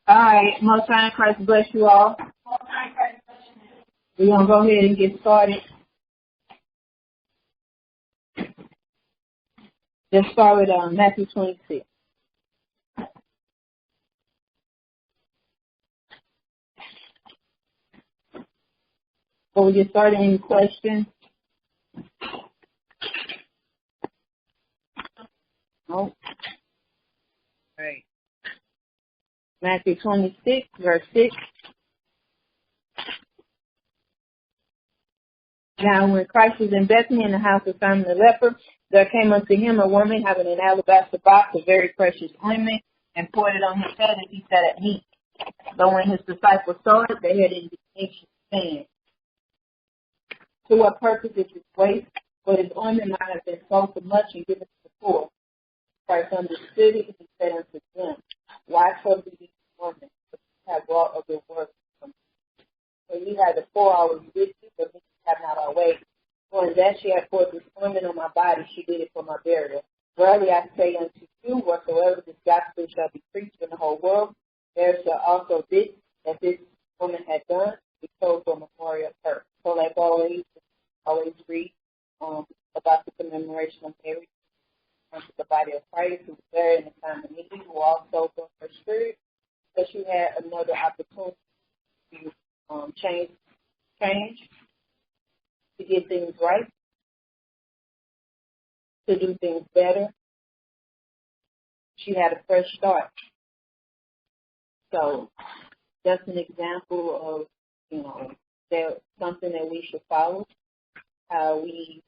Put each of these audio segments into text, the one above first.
All right, Most High in Christ bless you all. We're going to go ahead and get started. Let's start with Matthew 26. Before we get started, any questions? No? All right. Matthew 26, verse 6. Now, when Christ was in Bethany in the house of Simon the leper, there came unto him a woman having an alabaster box of very precious ointment, and poured it on his head as he sat at meat. But when his disciples saw it, they had indignation, saying, to what purpose is this waste? For his ointment might have been sold for much and given to the poor. Christ understood it, and said unto them, why trouble these women, for you have wrought a good work from me? For ye had the 4 hours with you, but me have not always. For in that she had poured this ointment on my body, she did it for my burial. Verily I say unto you, whatsoever this gospel shall be preached in the whole world, there shall also this, that this woman had done, be told for a memorial of her. So like always read about the commemoration of Mary unto the body of Christ, who was there in the time of need, who also from her spirit, that she had another opportunity to change, to get things right, to do things better. She had a fresh start. So that's an example of, that something that we should follow, how we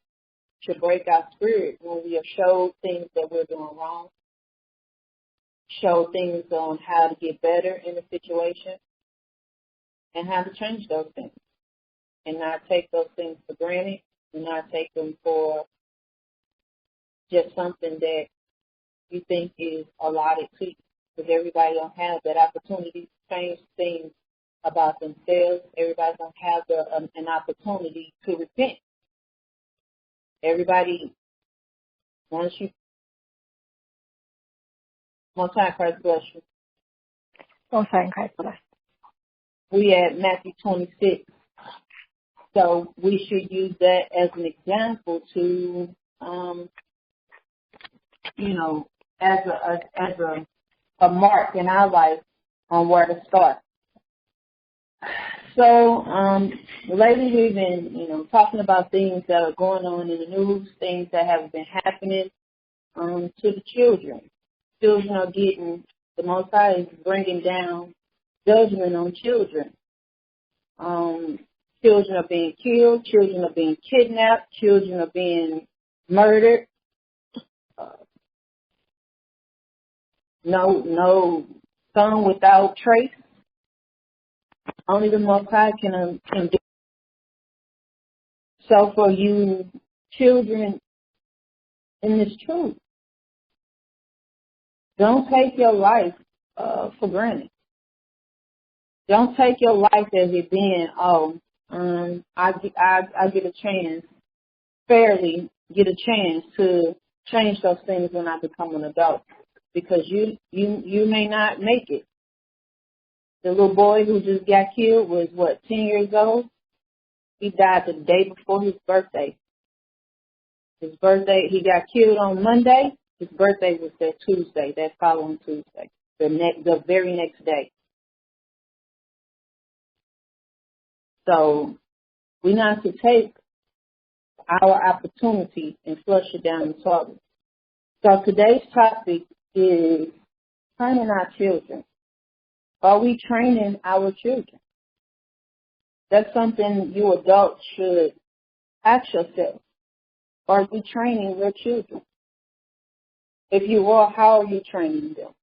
should break our spirit when we have showed things that we're doing wrong, show things on how to get better in a situation, and how to change those things, and not take those things for granted, and not take them for just something that you think is allotted to you, because everybody don't have that opportunity to change things about themselves. Everybody don't have an opportunity to repent. Everybody, once you, Most High Christ bless you. Most High Christ bless. We at Matthew 26, so we should use that as an example to, as a mark in our life on where to start. So, lately we've been, talking about things that are going on in the news, things that have been happening to the children. Children are getting, the Most High is bringing down judgment on children. Children are being killed, children are being kidnapped, children are being murdered. No son without trace. Only the Most High can do. So for you children in this truth, don't take your life for granted. Don't take your life as it being, I get a chance, fairly get a chance to change those things when I become an adult, because you may not make it. The little boy who just got killed was 10 years old. He died the day before his birthday. His birthday, he got killed on Monday. His birthday was that Tuesday, that following Tuesday, the very next day. So we not to take our opportunity and flush it down the toilet. So today's topic is training our children. Are we training our children? That's something you adults should ask yourself. Are you training your children? If you are, how are you training them?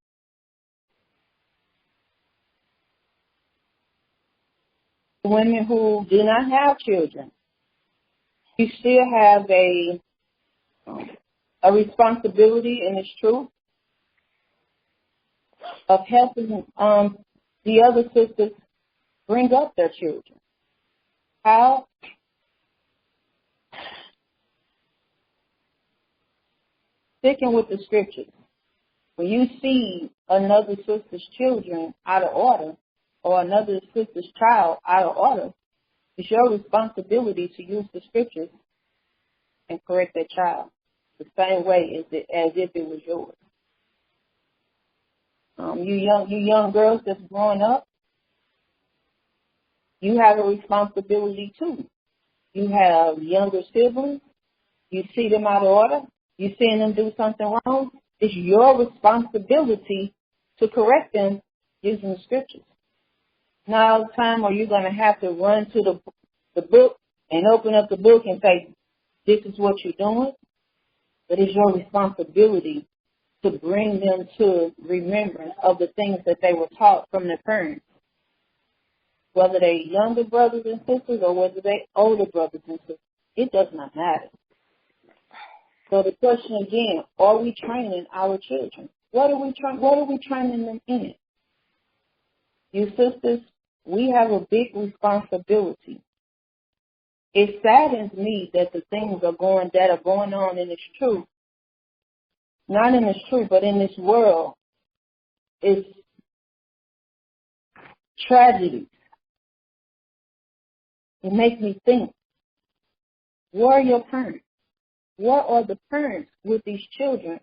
Women who do not have children, you still have a responsibility, and it's true, of helping the other sisters bring up their children. How? Sticking with the scriptures. When you see another sister's children out of order or another sister's child out of order, it's your responsibility to use the scriptures and correct that child the same way as if it was yours. You young girls that's growing up, you have a responsibility too. You have younger siblings. You see them out of order. You seeing them do something wrong. It's your responsibility to correct them using the scriptures. Not all the time are you going to have to run to the book and open up the book and say, this is what you're doing. But it's your responsibility to bring them to remembrance of the things that they were taught from their parents. Whether they're younger brothers and sisters or whether they're older brothers and sisters, it does not matter. So the question again, are we training our children? What are we training them in? You sisters, we have a big responsibility. It saddens me that the things that are going on in this truth, not in this truth, but in this world, is tragedy. It makes me think, where are your parents? What are the parents with these children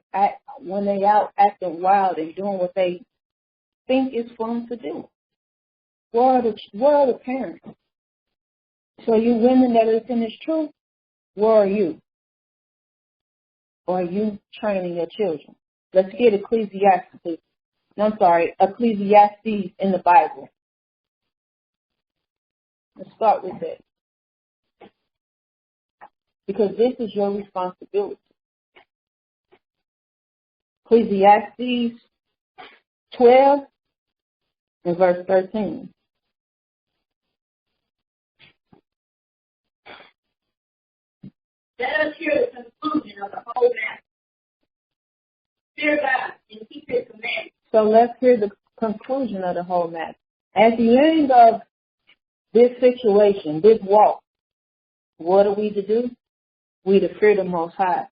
when they out acting wild and doing what they think is fun to do? Where are the parents? So you women that are in this truth, where are you? Or are you training your children? Let's get Ecclesiastes in the Bible. Let's start with that. Because this is your responsibility. Ecclesiastes 12 and verse 13. Let us hear the conclusion of the whole matter. Fear God and keep His commandments. So let's hear the conclusion of the whole matter. At the end of this situation, this walk, what are we to do? We to fear the Most High.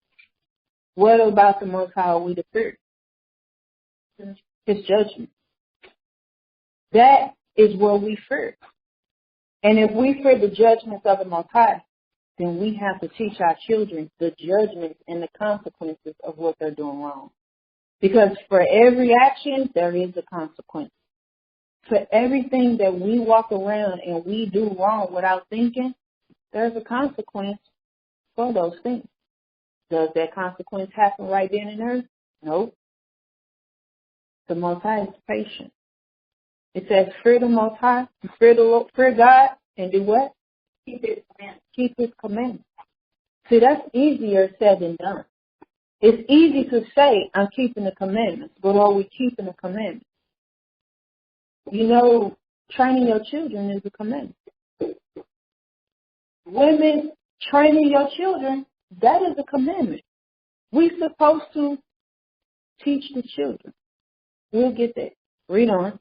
What about the Most High are we to fear? His judgment. That is what we fear. And if we fear the judgments of the Most High, then we have to teach our children the judgments and the consequences of what they're doing wrong. Because for every action, there is a consequence. For everything that we walk around and we do wrong without thinking, there's a consequence for those things. Does that consequence happen right then and there? No. The Most High is patient. It says, fear the Most High, fear God, and do what? Keep His commandments. Keep His commandments. See, that's easier said than done. It's easy to say, I'm keeping the commandments, but are we keeping the commandments? You know, training your children is a commandment. Women, training your children, that is a commandment. We're supposed to teach the children. We'll get that. Read on.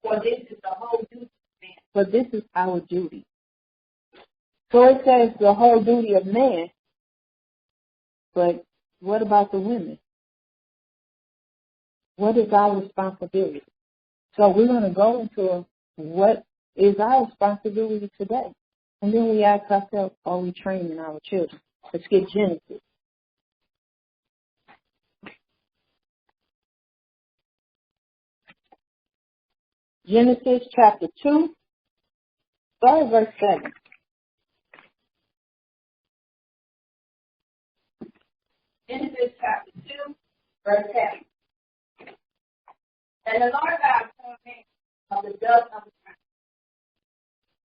For this is the whole duty of man. For this is our duty. So it says the whole duty of man, but what about the women? What is our responsibility? So we're going to go into what is our responsibility today. And then we ask ourselves, are we training our children? Let's get Genesis. Genesis chapter 2, start at verse 7. Genesis chapter 2, verse 7. And the Lord God formed man of the dust of the ground,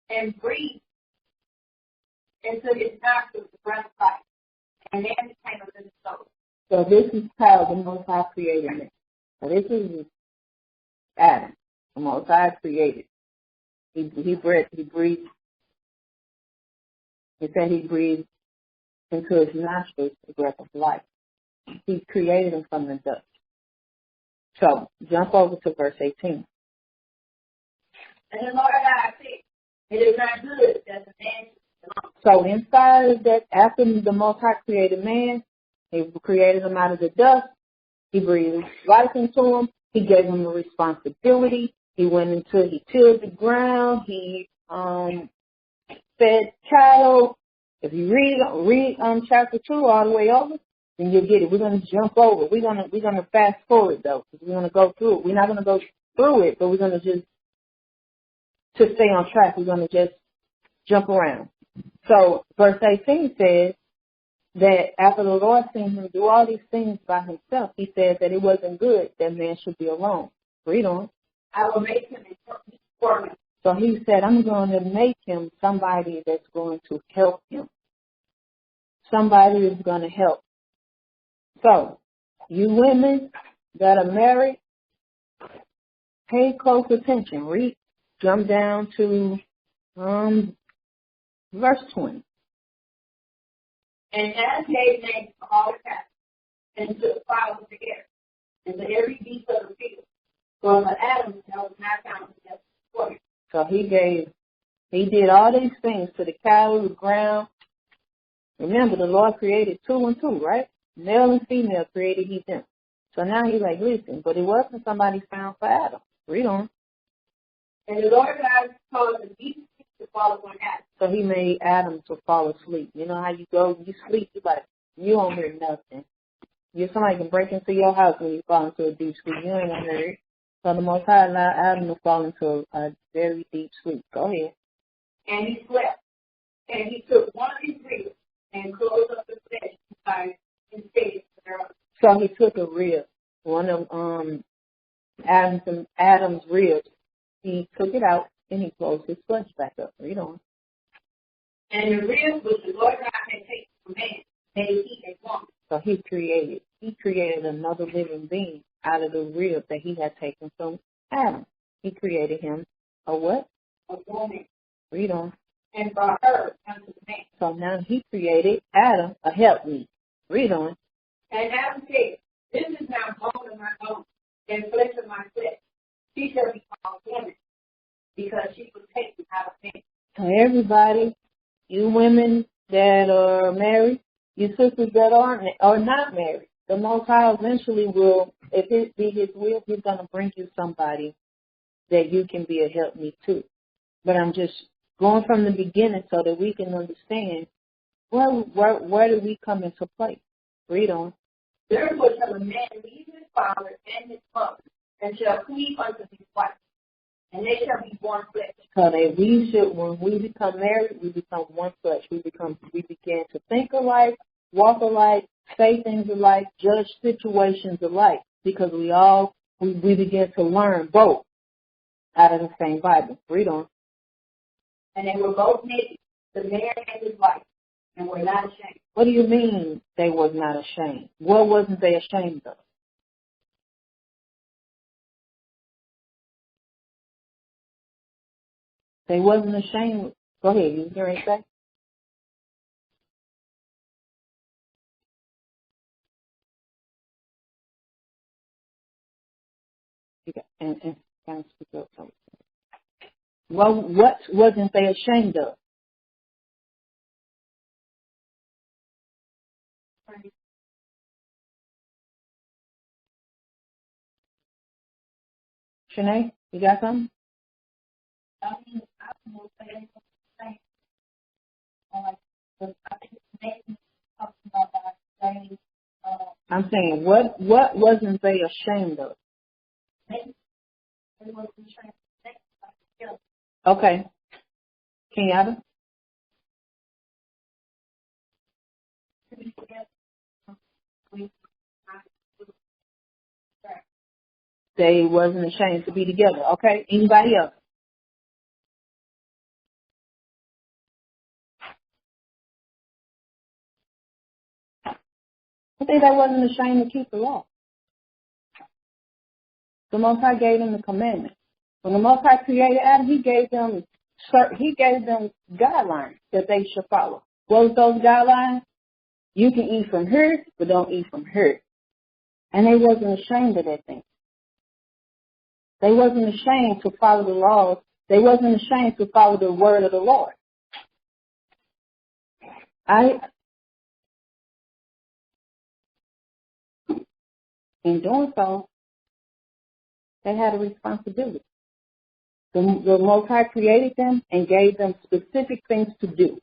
and breathed into his nostrils the breath of life, and man became a living soul. So this is how the Most High created man. So this is Adam. The Most High created. He breathed. It said he breathed into his nostrils the breath of life. He created him from the dust. So jump over to verse 18. And the Lord God said, it is not good that the man should be alone. So inside of that, after the Most High created man, he created him out of the dust. He breathed life into him. He gave him a responsibility. He tilled the ground. He fed cattle. If you read chapter 2 all the way over, then you'll get it. We're gonna jump over. We're gonna fast forward though, because we're gonna go through it. We're not gonna go through it, but we're gonna just to stay on track. We're gonna just jump around. So verse 18 says that after the Lord seen him do all these things by himself, he said that it wasn't good that man should be alone. Read on. I will make him for me. So he said, I'm going to make him somebody that's going to help him. Somebody is going to help. So, you women that are married, pay close attention. Jump down to verse 20. And Adam gave names to all the cattle, and took fowls of the air, and to every beast of the field. For Adam there was not found just for him. So he did all these things to the cattle, the ground. Remember, the Lord created 2 and 2, right? Male and female created he them. So now he's like, listen, but it wasn't somebody found for Adam. Read on. And the Lord God caused the deep sleep to fall upon Adam. So he made Adam to fall asleep. You know how you go, you sleep, you don't hear nothing. Somebody can break into your house when you fall into a deep sleep. You ain't gonna hear it. So the Most High allowed Adam to fall into a very deep sleep. Go ahead. And he slept. And he took one of his ribs and closed up the flesh inside instead thereof. So he took a rib, one of Adam's ribs. He took it out and he closed his flesh back up. Read on. And the rib which the Lord God had taken from man, made he a woman. So he created another living being out of the rib that he had taken from Adam. He created him a what? A woman. Read on. And brought her unto the man. So now he created Adam a helpmeet. Read on. And Adam said, this is now bone of my bone, and flesh of my flesh. She shall be called woman, because she was taken out of man. So everybody, you women that are married, you sisters that are not married, the Most High eventually will, if it be His will, He's going to bring you somebody that you can be a helpmeet to. But I'm just going from the beginning so that we can understand where do we come into play. Read on. Therefore shall a man leave his father and his mother, and shall cleave unto his wife, and they shall be one flesh. So that when we become married, we become one flesh. We begin to think alike, walk alike, say things alike, judge situations alike, because we begin to learn both out of the same Bible. Read on. And they were both naked, the man and his wife, and were not ashamed. What do you mean they was not ashamed? What wasn't they ashamed of? They wasn't ashamed. Go ahead, you hear me say? And kind of speak up something. Well, what wasn't they ashamed of? Shanae, you got something? I mean, I don't know if they saying, I think it's making talking about that saying, I'm saying, what wasn't they ashamed of? maybe they wasn't trying to say like guilt. Okay. Kenyatta? They wasn't ashamed to be together. Okay. Anybody else? I think they wasn't ashamed to keep the law. The Most High gave them the commandment. When the Most High created Adam, He gave them guidelines that they should follow. What was those guidelines? You can eat from here, but don't eat from here. And they wasn't ashamed of that thing. They wasn't ashamed to follow the laws. They wasn't ashamed to follow the word of the Lord. In doing so, They had a responsibility. The Most High created them and gave them specific things to do.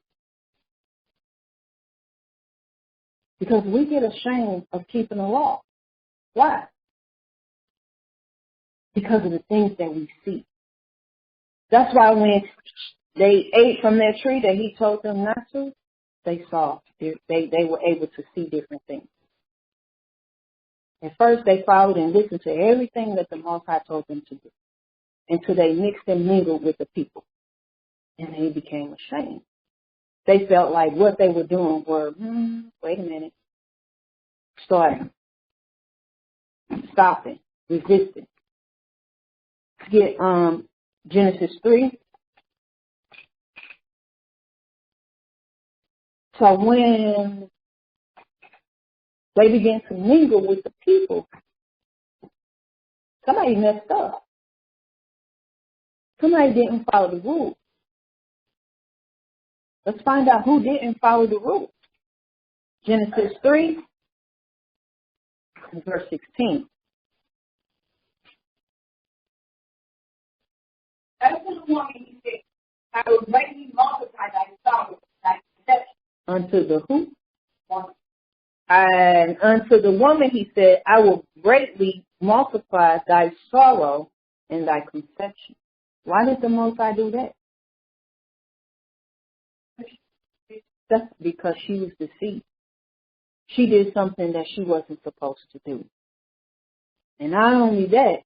Because we get ashamed of keeping the law. Why? Because of the things that we see. That's why when they ate from that tree that he told them not to, they saw. They were able to see different things. At first, they followed and listened to everything that the Most High told them to do, until they mixed and mingled with the people, and they became ashamed. They felt like what they were doing were, wait a minute, starting, stopping, resisting. Get Genesis 3. So when they began to mingle with the people, somebody messed up. Somebody didn't follow the rules. Let's find out who didn't follow the rules. Genesis 3, verse 16. As to the woman, he said, I will greatly multiply thy sorrow, thy conception. Unto the who? Woman. And unto the woman he said, I will greatly multiply thy sorrow and thy conception. Why did the Most High do that? That's because she was deceived. She did something that she wasn't supposed to do. And not only that,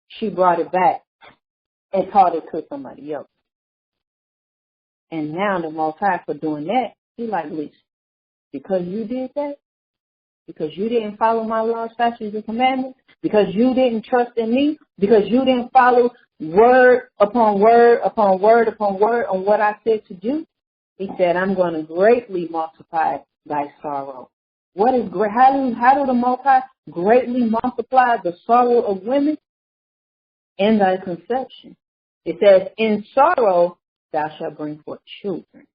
she brought it back and taught it to somebody else. And now the Most High, for doing that, he like, listen, because you did that, because you didn't follow my laws, statutes, and commandments, because you didn't trust in me, because you didn't follow word upon word upon word upon word on what I said to do, he said, I'm going to greatly multiply thy sorrow. What is great? How do the Most High greatly multiply the sorrow of women? In thy conception. It says, in sorrow thou shalt bring forth children.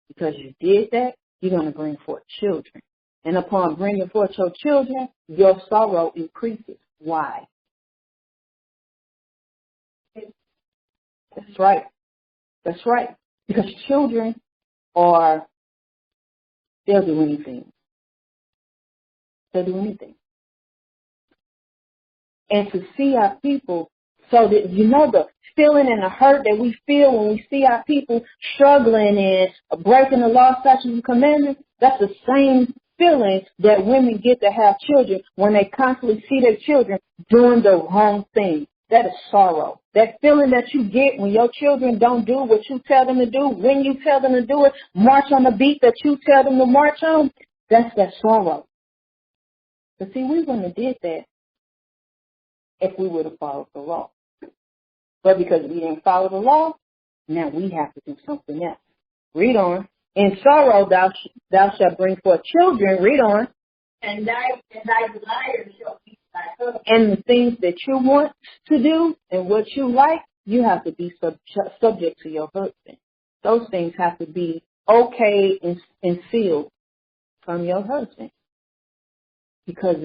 Because you did that, you're going to bring forth children. And upon bringing forth your children, your sorrow increases. Why? That's right. That's right. Because children they'll do anything. They'll do anything. And to see our people, so that, the feeling and the hurt that we feel when we see our people struggling and breaking the law, statutes, and commandments, that's the same feeling that women get to have children when they constantly see their children doing the wrong thing. That is sorrow. That feeling that you get when your children don't do what you tell them to do, when you tell them to do it, march on the beat that you tell them to march on, that's that sorrow. But see, we wouldn't have did that if we would have followed the law. But because we didn't follow the law, now we have to do something else. Read on. In sorrow thou shalt bring forth children. Read on. And thy desire shall be thy husband. And the things that you want to do and what you like, you have to be subject to your husband. Those things have to be okay and sealed from your husband. Because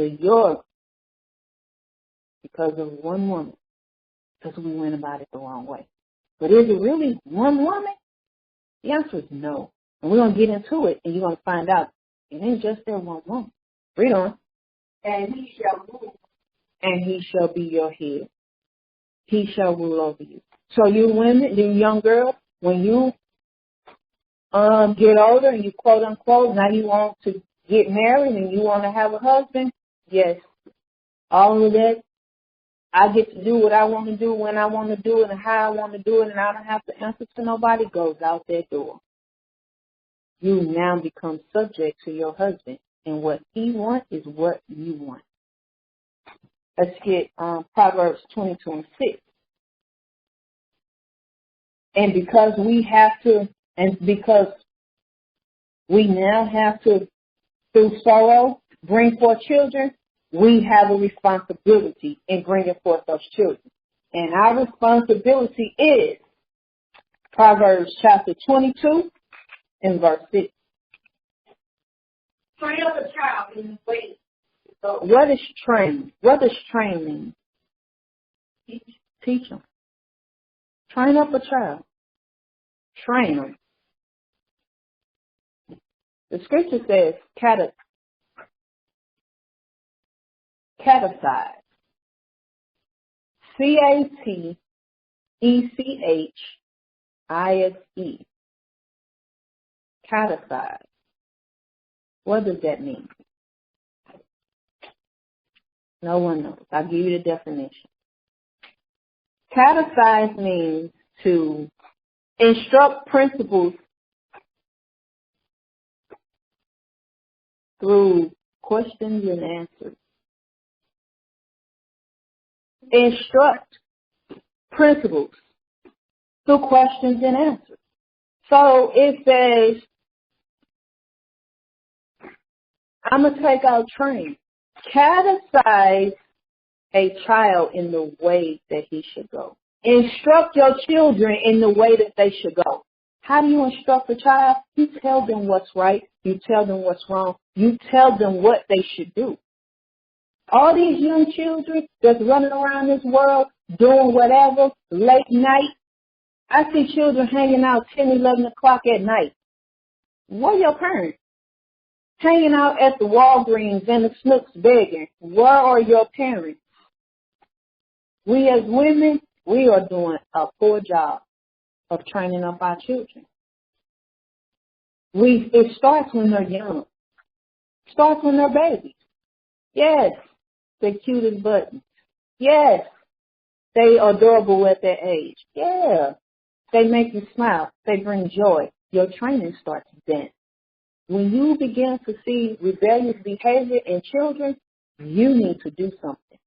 of one woman. Because we went about it the wrong way. But is it really one woman? The answer is no. And we're going to get into it, and you're going to find out it ain't just that one woman. Read on. And he shall rule. And he shall be your head. He shall rule over you. So you women, you young girls, when you get older and you quote unquote, now you want to get married and you want to have a husband, yes, all of that. I get to do what I want to do when I want to do it and how I want to do it, and I don't have to answer to nobody, goes out that door. You now become subject to your husband, and what he wants is what you want. Let's get Proverbs 22:6. And because because we now have to, through sorrow, bring forth children, we have a responsibility in bringing forth those children. And our responsibility is Proverbs chapter 22 and verse 6. Train up a child in the way. What is train? What does train mean? Teach them. Train up a child. Train them. The scripture says catechize. CATECHISE. Catechize. What does that mean? No one knows. I'll give you the definition. Catechize means to instruct principles through questions and answers. Instruct principles through questions and answers. So it says, I'm going to take out train. Catechize a child in the way that he should go. Instruct your children in the way that they should go. How do you instruct a child? You tell them what's right. You tell them what's wrong. You tell them what they should do. All these young children that's running around this world doing whatever, late night. I see children hanging out 10, 11 o'clock at night. Where are your parents? Hanging out at the Walgreens and the Snooks begging. Where are your parents? We as women, we are doing a poor job of training up our children. It starts when they're young. It starts when they're babies. Yes, they're cute as buttons. Yes, they are adorable at their age. Yeah, they make you smile. They bring joy. Your training starts then. When you begin to see rebellious behavior in children, you need to do something.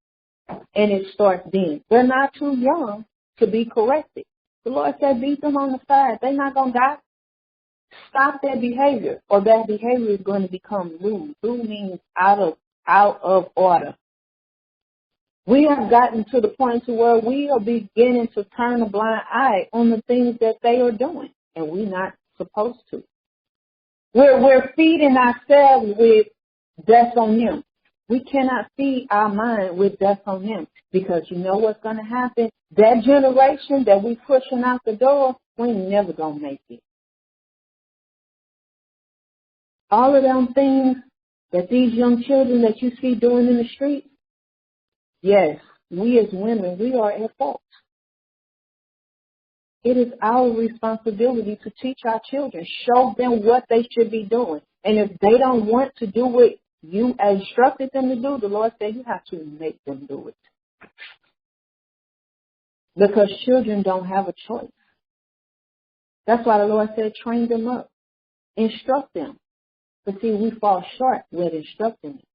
And it starts then. They're not too young to be corrected. The Lord said, beat them on the side. They're not going to die. Stop their behavior, or that behavior is going to become lewd. Lewd means out of order. We have gotten to the point to where we are beginning to turn a blind eye on the things that they are doing, and we're not supposed to. We're feeding ourselves with death on them. We cannot feed our mind with death on them, because you know what's going to happen? That generation that we pushing out the door, we ain't never going to make it. All of them things that these young children that you see doing in the street, yes, we as women, we are at fault. It is our responsibility to teach our children, show them what they should be doing. And if they don't want to do what you instructed them to do, the Lord said you have to make them do it. Because children don't have a choice. That's why the Lord said train them up, instruct them. But see, we fall short with instructing them.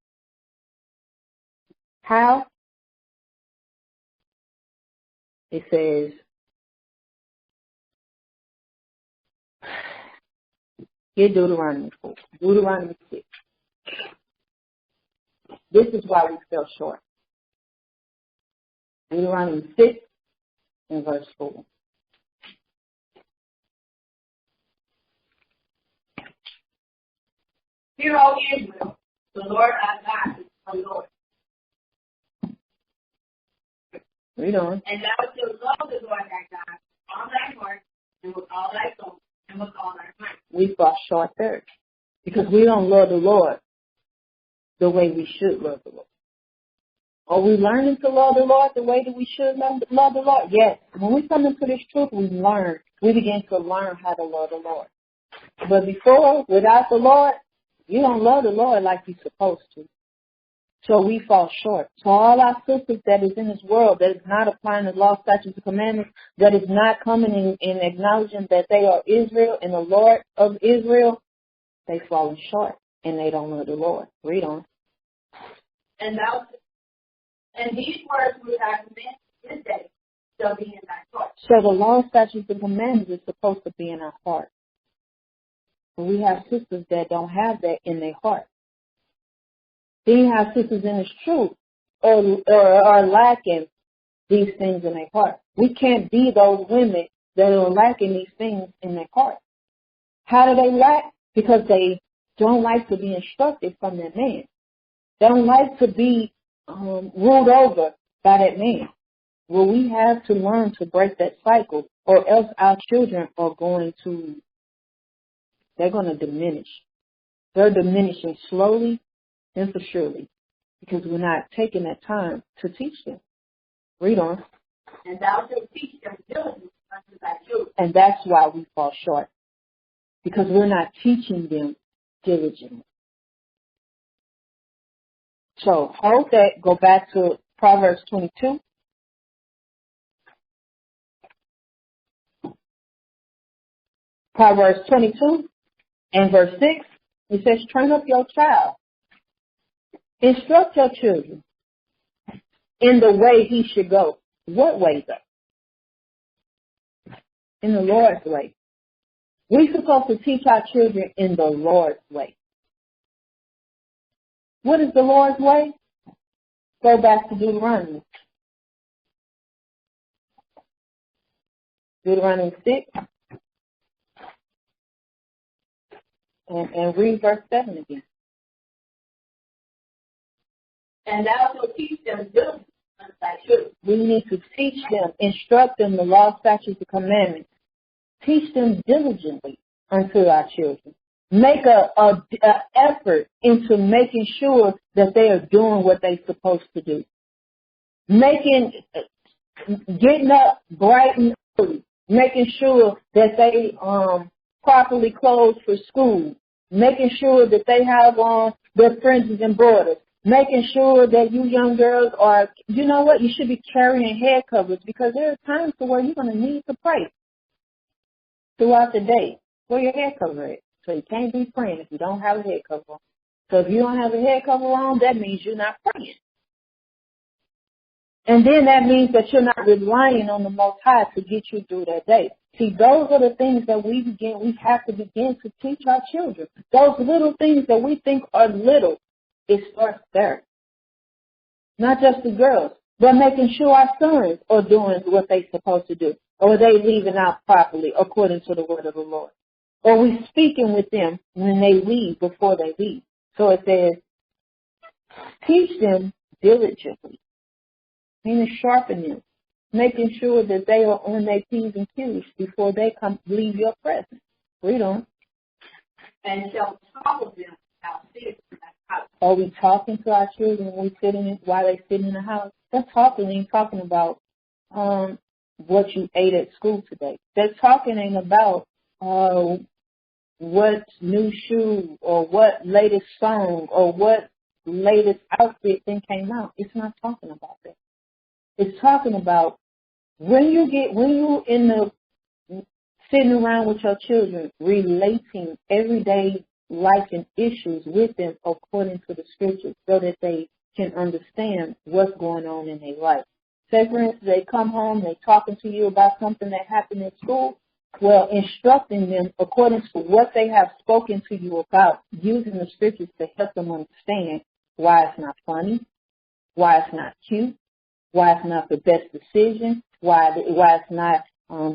How? It says, get Deuteronomy 4, Deuteronomy 6. This is why we fell short. Deuteronomy 6 and verse 4. Hear, O Israel, the Lord our God is the Lord. Read on. And thou shalt love the Lord thy God with all thy heart, and with all thy soul, and with all thy might. We fall short there because we don't love the Lord the way we should love the Lord. Are we learning to love the Lord the way that we should love the Lord? Yes. When we come into this truth, we learn. We begin to learn how to love the Lord. But before, without the Lord, you don't love the Lord like you're supposed to. So we fall short. So all our sisters that is in this world that is not applying the law, statutes, and commandments, that is not coming in and acknowledging that they are Israel and the Lord of Israel, they falling short and they don't love the Lord. Read on. And these words which I command this day shall be in thy heart. So the law, statutes, and commandments is supposed to be in our heart. And we have sisters that don't have that in their heart. Then you have sisters in this truth or are lacking these things in their heart. We can't be those women that are lacking these things in their heart. How do they lack? Because they don't like to be instructed from their man. They don't like to be ruled over by that man. Well, we have to learn to break that cycle, or else our children are they're going to diminish. They're diminishing slowly and for surely because we're not taking that time to teach them. Read on. And thou shalt teach them diligently unto thy children. And that's why we fall short, because we're not teaching them diligently. So hold that, go back to Proverbs 22. Proverbs 22 and verse 6, it says, train up your child. Instruct your children in the way he should go. What way though? In the Lord's way. We're supposed to teach our children in the Lord's way. What is the Lord's way? Go back to Deuteronomy. Deuteronomy 6. And read verse 7 again. And thou shalt teach them diligently unto thy children. We need to teach them, instruct them the law, statutes, and commandments. Teach them diligently unto our children. Make a effort into making sure that they are doing what they're supposed to do. Getting up bright and early, making sure that they properly clothed for school, making sure that they have on their fringes and borders, making sure that you young girls are, you know what, you should be carrying head covers, because there are times to where you're going to need to pray throughout the day. Where your head cover is. So you can't be praying if you don't have a head cover on. So if you don't have a head cover on, that means you're not praying. And then that means that you're not relying on the Most High to get you through that day. See, those are the things that we have to begin to teach our children. Those little things that we think are little, it starts there. Not just the girls, but making sure our sons are doing what they're supposed to do. Or are they leaving out properly according to the word of the Lord? Or we speaking with them when they leave, before they leave. So it says, teach them diligently, meaning sharpen them, making sure that they are on their P's and Q's before they leave your presence. Read on. And shall talk of them without ceasing in thy house. Are we talking to our children when while they sit in the house? That talking ain't talking about what you ate at school today. That talking ain't about what new shoe or what latest song or what latest outfit thing came out. It's not talking about that. It's talking about when you in the sitting around with your children, relating everyday life and issues with them according to the scriptures, so that they can understand what's going on in their life. Say, for instance, they come home, they're talking to you about something that happened at school. Well, instructing them according to what they have spoken to you about, using the scriptures to help them understand why it's not funny, why it's not cute, why it's not the best decision, why it's not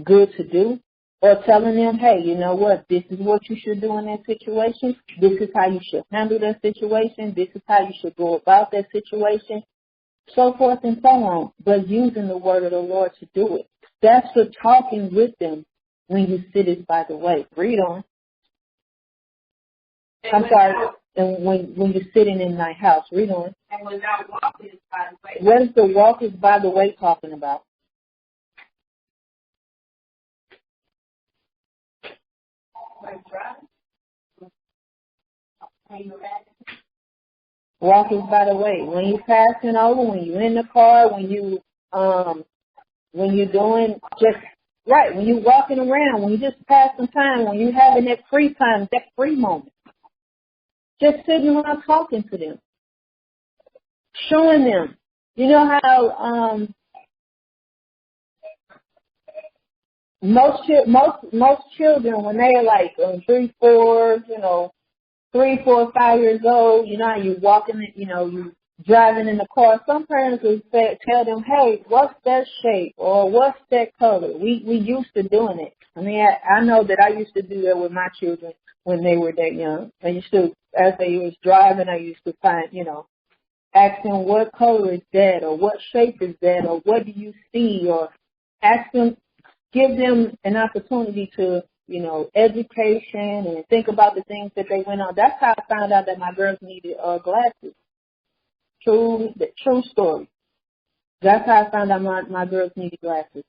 good to do, or telling them, hey, you know what, this is what you should do in that situation, this is how you should handle that situation, this is how you should go about that situation, so forth and so on, but using the word of the Lord to do it. That's the talking with them when you sit is by the way. Read on. I'm sorry. And when you're sitting in thy house, read on. And when thou walkest by the way. What is the walk is by the way talking about? Walk is by the way. When you're passing over, when you're in the car, when you're doing just right, when you're walking around, when you just passing time, when you're having that free time, that free moment. Just sitting around talking to them. Showing them. You know how most children, when they're like 3, 4, 5 years old, you know how you walking, you driving in the car. Some parents will tell them, hey, what's that shape or what's that color? We used to doing it. I mean, I know that I used to do that with my children when they were that young. I used to, as they was driving, I used to find, Ask them what color is that, or what shape is that, or what do you see, or ask them, give them an opportunity to, education and think about the things that they went on. That's how I found out that my girls needed glasses. True story. That's how I found out my girls needed glasses.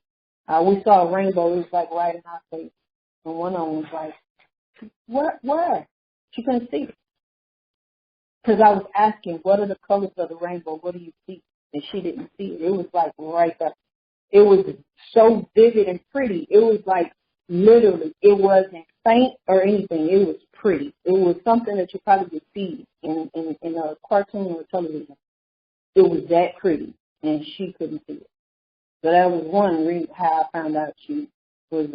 We saw a rainbow. It was like right in our face. And one of them was like, where? She couldn't see it. Because I was asking, what are the colors of the rainbow? What do you see? And she didn't see it. It was like right there. It was so vivid and pretty. It was like literally, it wasn't faint or anything. It was pretty. It was something that you probably would see in a cartoon or television. It was that pretty, and she couldn't see it. So that was one reason how I found out she was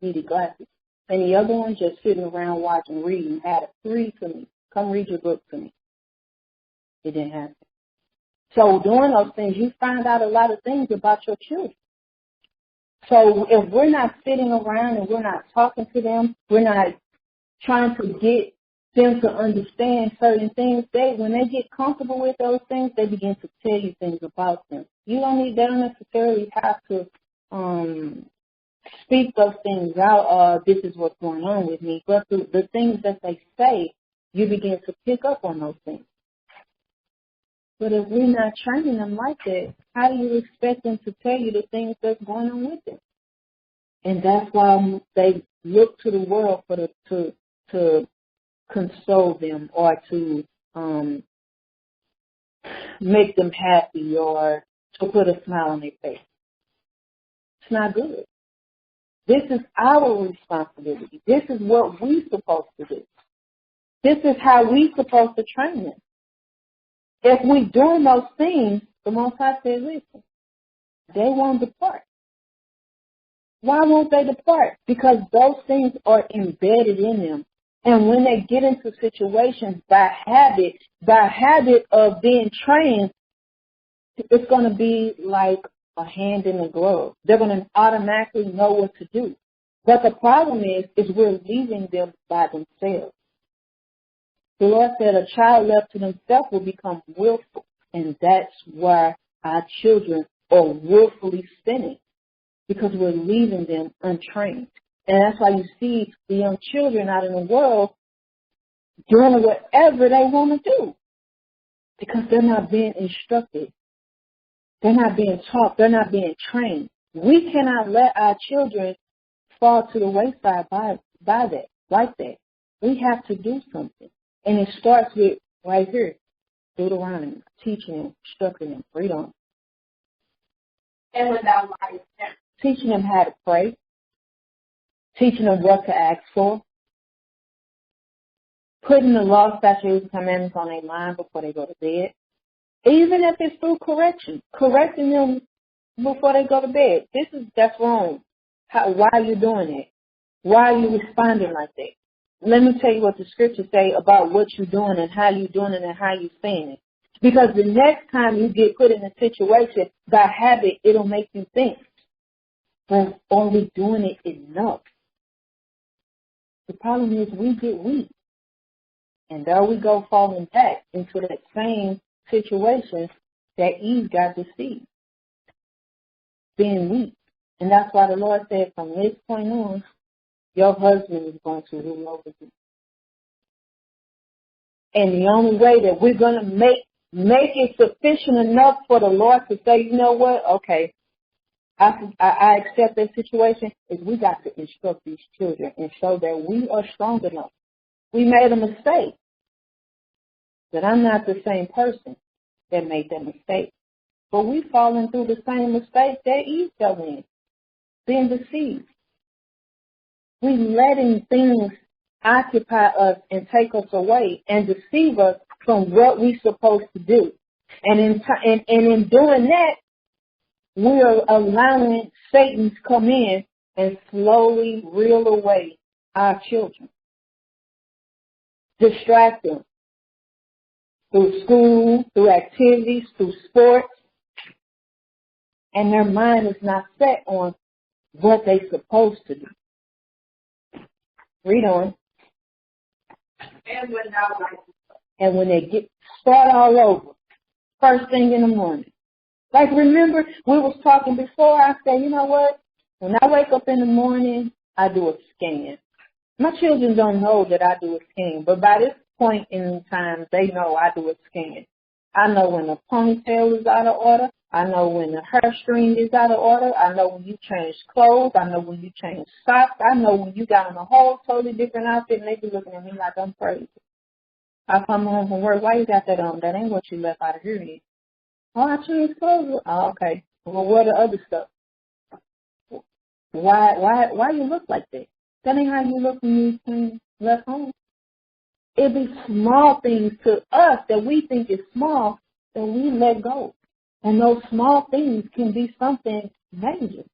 needed glasses. And the other one just sitting around watching, reading, had a read to me. Come read your book to me. It didn't happen. So doing those things, you find out a lot of things about your children. So if we're not sitting around and we're not talking to them, we're not trying to get them to understand certain things, when they get comfortable with those things, they begin to tell you things about them. They don't necessarily have to speak those things out, this is what's going on with me, but the things that they say, you begin to pick up on those things. But if we're not training them like that, how do you expect them to tell you the things that's going on with them? And that's why they look to the world to console them or to make them happy or to put a smile on their face. It's not good. This is our responsibility. This is what we're supposed to do. This is how we're supposed to train them. If we're doing those things, the Most High said, listen, they won't depart. Why won't they depart? Because those things are embedded in them. And when they get into situations by habit of being trained, it's going to be like a hand in a glove. They're going to automatically know what to do. But the problem is we're leaving them by themselves. The Lord said a child left to themselves will become willful. And that's why our children are willfully sinning. Because we're leaving them untrained. And that's why you see the young children out in the world doing whatever they want to do. Because they're not being instructed. They're not being taught. They're not being trained. We cannot let our children fall to the wayside by that, like that. We have to do something. And it starts with right here, Deuteronomy, teaching them, instructing them, read on. And without life. Teaching them how to pray. Teaching them what to ask for. Putting the law, statutes, and commandments on their mind before they go to bed. Even if it's through correction. Correcting them before they go to bed. That's wrong. Why are you doing it? Why are you responding like that? Let me tell you what the scriptures say about what you're doing and how you're doing it and how you're saying it. Because the next time you get put in a situation, by habit, it'll make you think, well, are we doing it enough? The problem is we get weak. And there we go falling back into that same situation that Eve got deceived. Being weak. And that's why the Lord said from this point on, your husband is going to rule over you. And the only way that we're going to make it sufficient enough for the Lord to say, you know what, okay, I accept that situation, is we got to instruct these children and show that we are strong enough. We made a mistake. That I'm not the same person that made that mistake. But we falling through the same mistake that Eve fell in. Being deceived. We letting things occupy us and take us away and deceive us from what we're supposed to do. And in doing that, we are allowing Satan to come in and slowly reel away our children. Distract them. Through school, through activities, through sports. And their mind is not set on what they're supposed to do. Read on. And without life. and when they start all over, first thing in the morning. Like, remember, we was talking before, I said, you know what? When I wake up in the morning, I do a scan. My children don't know that I do a scan, but by this point in time, they know I do a scan. I know when the ponytail is out of order. I know when the hair string is out of order. I know when you change clothes. I know when you change socks. I know when you got on a whole totally different outfit and they be looking at me like I'm crazy. I come home from work. Why you got that on? That ain't what you left out of here yet. Oh, I changed clothes. Oh, okay. Well, what the other stuff? Why you look like that? That ain't how you look when you left home. It be small things to us that we think is small that we let go. And those small things can be something major.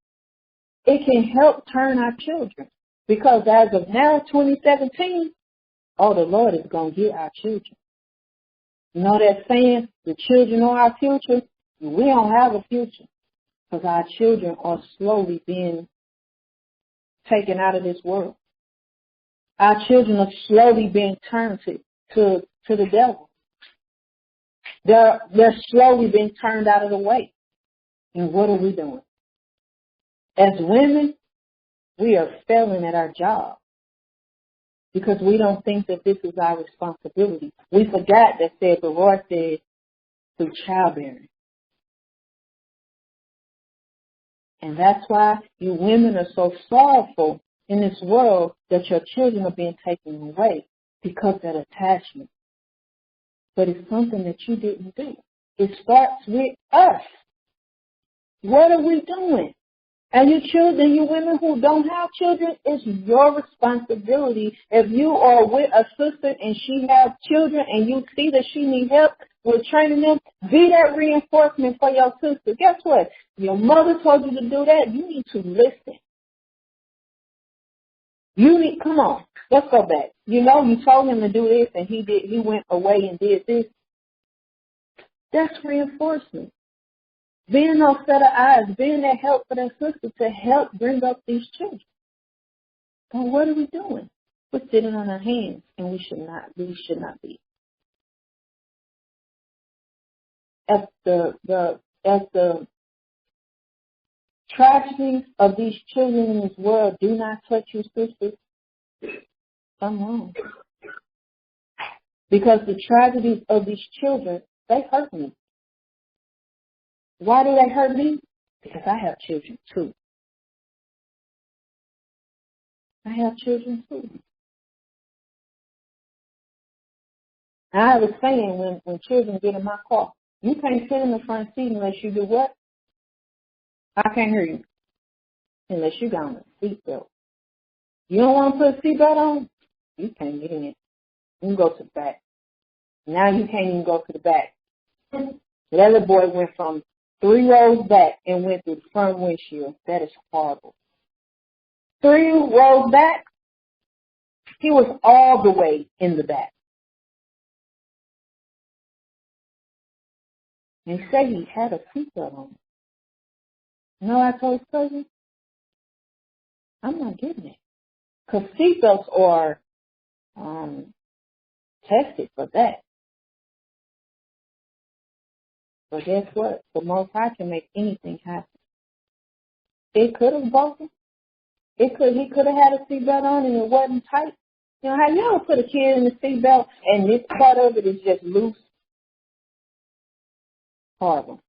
It can help turn our children. Because as of now, 2017, oh, the Lord is going to get our children. You know that saying, the children are our future? We don't have a future. Because our children are slowly being taken out of this world. Our children are slowly being turned to the devil. They're slowly being turned out of the way. And what are we doing? As women, we are failing at our job because we don't think that this is our responsibility. We forgot that the Lord said through childbearing. And that's why you women are so sorrowful in this world that your children are being taken away because of that attachment. But it's something that you didn't do. It starts with us. What are we doing? And you children, you women who don't have children, it's your responsibility. If you are with a sister and she has children and you see that she needs help with training them, be that reinforcement for your sister. Guess what? Your mother told you to do that. You need to listen. Come on, let's go back. You know, you told him to do this and he went away and did this. That's reinforcement. Being those set of eyes, being that help for that sister to help bring up these children. But what are we doing? We're sitting on our hands, and we should not be. As the tragedies of these children in this world do not touch you, sisters, I'm wrong. Because the tragedies of these children, they hurt me. Why do they hurt me? Because I have children too. I have children too. I have a saying when children get in my car, you can't sit in the front seat unless you do what? I can't hear you. Unless you got on a seatbelt. You don't want to put a seatbelt on? You can't get in it. You can go to the back. Now you can't even go to the back. The other boy went from 3 rows back and went through the front windshield. That is horrible. 3 rows back, he was all the way in the back. And he said he had a seatbelt on. You know what I told his cousin? I'm not getting it. Because seatbelts are tested for that. But guess what? The Most High can make anything happen. It could have broken. He could have had a seatbelt on and it wasn't tight. You know how you ever put a kid in the seatbelt and this part of it is just loose? Horrible.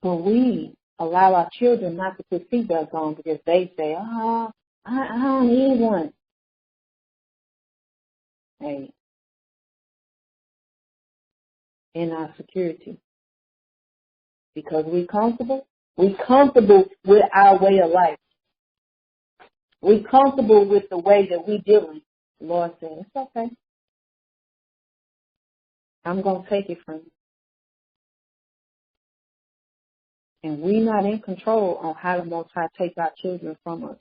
But we allow our children not to put seatbelts on because they say, I don't need one. Hey, in our security. Because we're comfortable with our way of life. We're comfortable with the way that we're dealing. The Lord said, it's okay. I'm going to take it from you. And we're not in control on how the Most High take our children from us.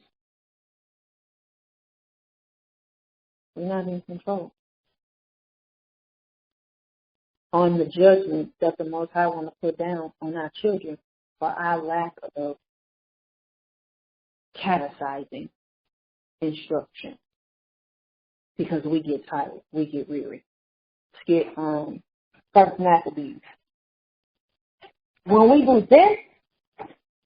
We're not in control on the judgment that the Most High want to put down on our children for our lack of catechizing instruction. Because we get tired. We get weary. skip First Maccabees. When we do this,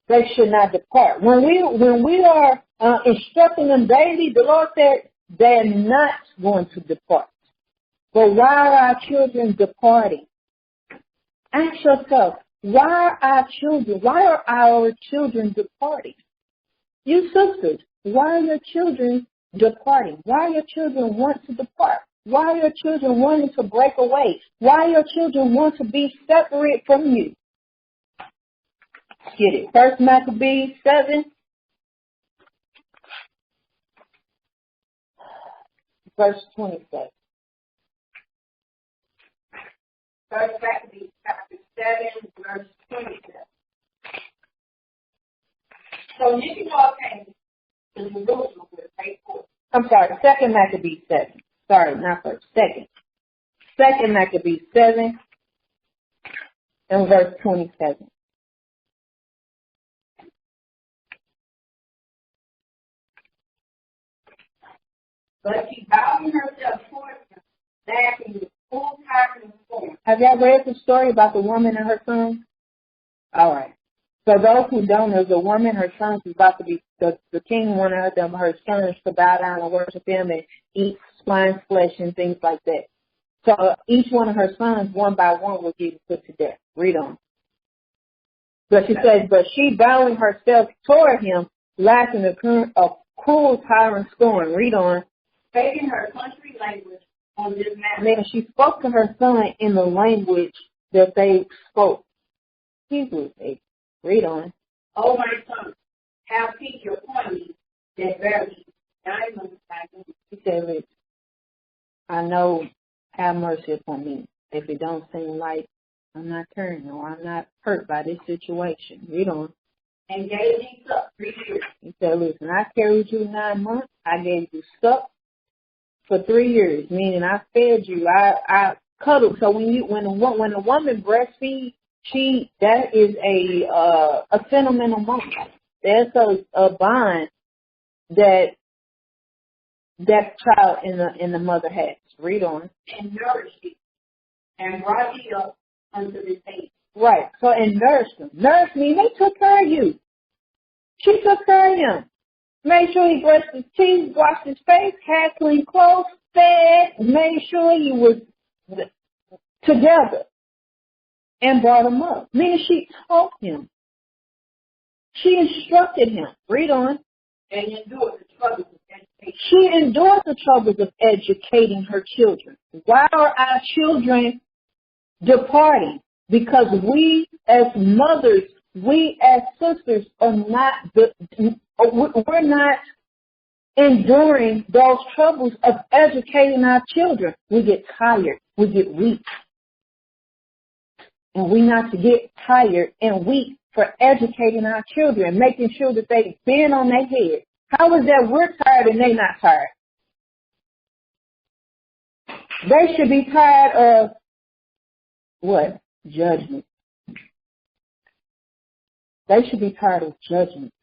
they should not depart. When we are instructing them daily, the Lord said they're not going to depart. But why are our children departing? Ask yourself, why are our children departing? You sisters, why are your children departing? Why are your children want to depart? Why are your children wanting to break away? Why are your children want to be separate from you? Get it. First Maccabees 7, verse 27. First Maccabees chapter 7, verse 27. So Nicanor came to Jerusalem with great force. I'm sorry, Second Maccabees 7. Sorry, not first. Second Maccabees 7 and verse 27. But she bowed herself towards him, laughing with full tyrant and scorn. Have y'all read the story about the woman and her sons? All right. So those who don't, there's a woman, her sons is about to be, the king wanted them, her sons to bow down and worship him and eat swine's flesh and things like that. So each one of her sons, one by one, will get put to death. Read on. But she says, but she bowing herself toward him, laughing a cruel tyrant scorn. Read on. Speaking her country language on this matter. Then she spoke to her son in the language that they spoke. Hebrew. Read on. O my son, have pity upon me, that verily 9 months I do. He said, I know, have mercy upon me. If it don't seem like I'm not turning or I'm not hurt by this situation. Read on. And gave thee suck 3 years. He said, listen, I carried you 9 months. I gave you suck for 3 years, meaning I fed you. I cuddled. So when a woman breastfeeds, that is a sentimental moment. There's a bond that child and the mother has. Read on. And nourished thee, and brought thee up unto this age. Right. So, and nourished them. Nourished means they took care of you. She took care of him. Made sure he brushed his teeth, washed his face, had clean clothes, fed, made sure he was together, and brought him up. Meaning she taught him. She instructed him. Read on. And endured the troubles of education. She endured the troubles of educating her children. Why are our children departing? Because we as mothers, we as sisters are we're not enduring those troubles of educating our children. We get tired. We get weak. And we not to get tired and weak for educating our children, making sure that they bend on their head. How is that we're tired and they not tired? They should be tired of what? Judgment. They should be tired of judgment.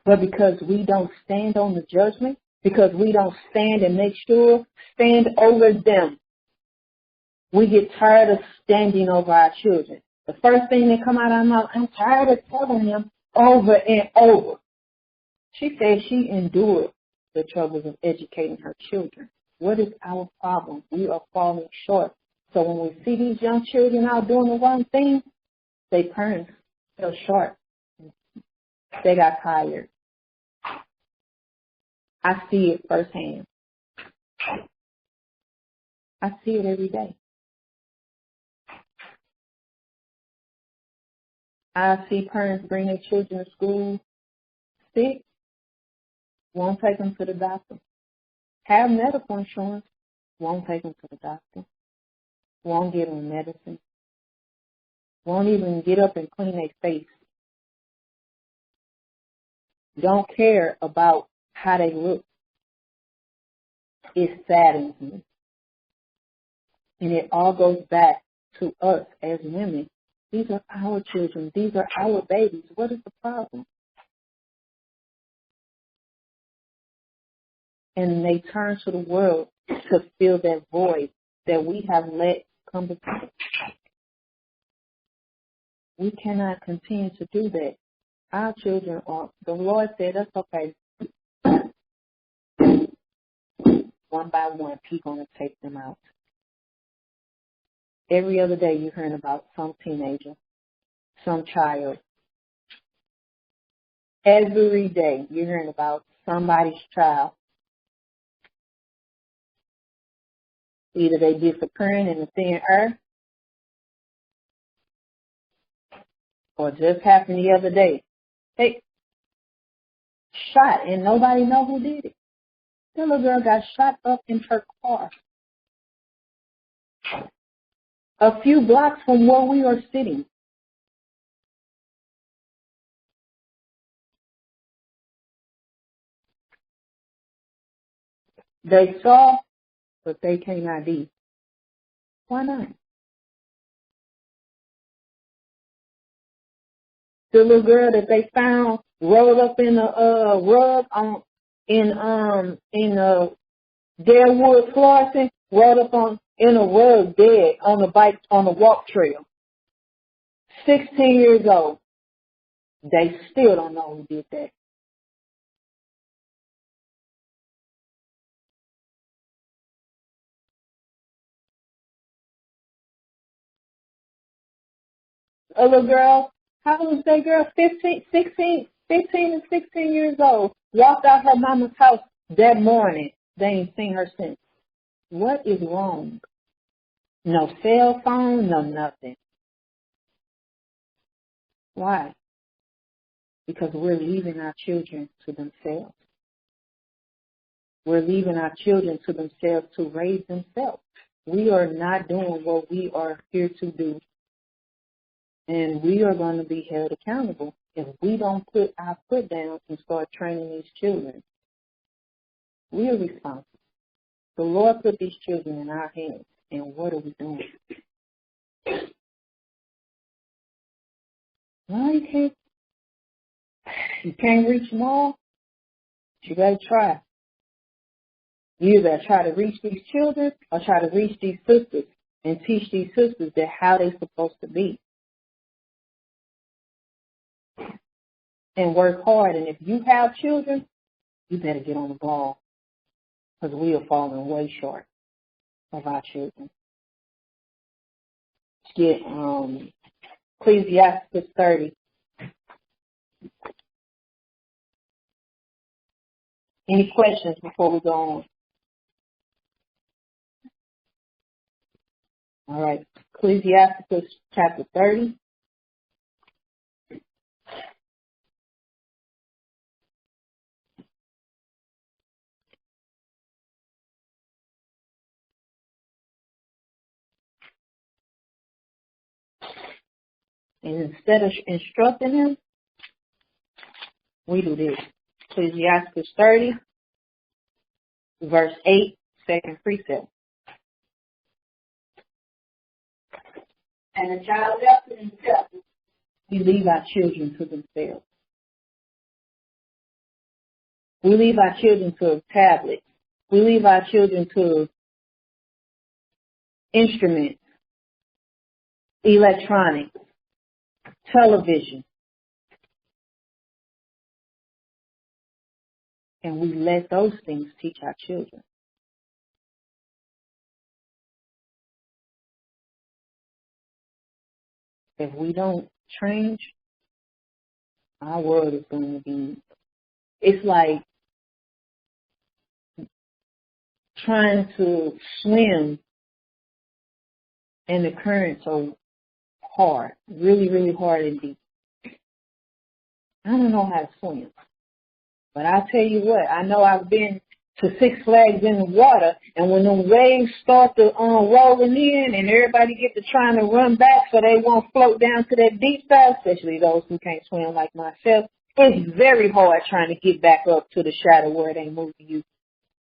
But because we don't stand on the judgment, because we don't stand and make sure, stand over them, we get tired of standing over our children. The first thing that come out of our mouth, I'm tired of telling them over and over. She said she endured the troubles of educating her children. What is our problem? We are falling short. So when we see these young children out doing the wrong thing, they parents fell short. They got tired. I see it firsthand. I see it every day. I see parents bring their children to school sick, won't take them to the doctor. Have medical insurance, won't take them to the doctor. Won't give them medicine. Won't even get up and clean their face. Don't care about how they look. It saddens me. And it all goes back to us as women. These are our children. These are our babies. What is the problem? And they turn to the world to fill that void that we have let come to pass. We cannot continue to do that. Our children are, the Lord said, that's okay. One by one, He's going to take them out. Every other day you're hearing about some teenager, some child. Every day you're hearing about somebody's child. Either they disappearing in the thin air, or just happened the other day. They shot and nobody know who did it. The little girl got shot up in her car. A few blocks from where we are sitting. They saw, but they can't ID. Why not? The little girl that they found rolled up in a rug in Deadwood, Florissant, rolled up in a rug dead on a bike on a walk trail. 16 years old. They still don't know who did that. A little girl, how old is that girl? 15 and 16 years old. Walked out her mama's house that morning. They ain't seen her since. What is wrong? No cell phone, no nothing. Why? Because we're leaving our children to themselves. We're leaving our children to themselves to raise themselves. We are not doing what we are here to do. And we are going to be held accountable if we don't put our foot down and start training these children. We are responsible. The Lord put these children in our hands. And what are we doing? Well, you can't reach them all. You got to try. You either try to reach these children or try to reach these sisters and teach these sisters that how they're supposed to be. And work hard. And if you have children, you better get on the ball, because we are falling way short of our children. Get Ecclesiastes 30. Any questions before we go on? All right. Ecclesiastes chapter 30. And instead of instructing him, we do this. Ecclesiastes 30, verse 8, second precept. And the child left to himself. We leave our children to themselves. We leave our children to tablets. We leave our children to instruments, electronics, television. And we let those things teach our children. If we don't change, our world is going to be, it's like trying to swim in the current so hard, really, really hard and deep. I don't know how to swim. But I tell you what, I know I've been to Six Flags in the water, and when the waves start to rolling in and everybody get to trying to run back so they won't float down to that deep side, especially those who can't swim like myself, it's very hard trying to get back up to the shadow where it ain't moving you.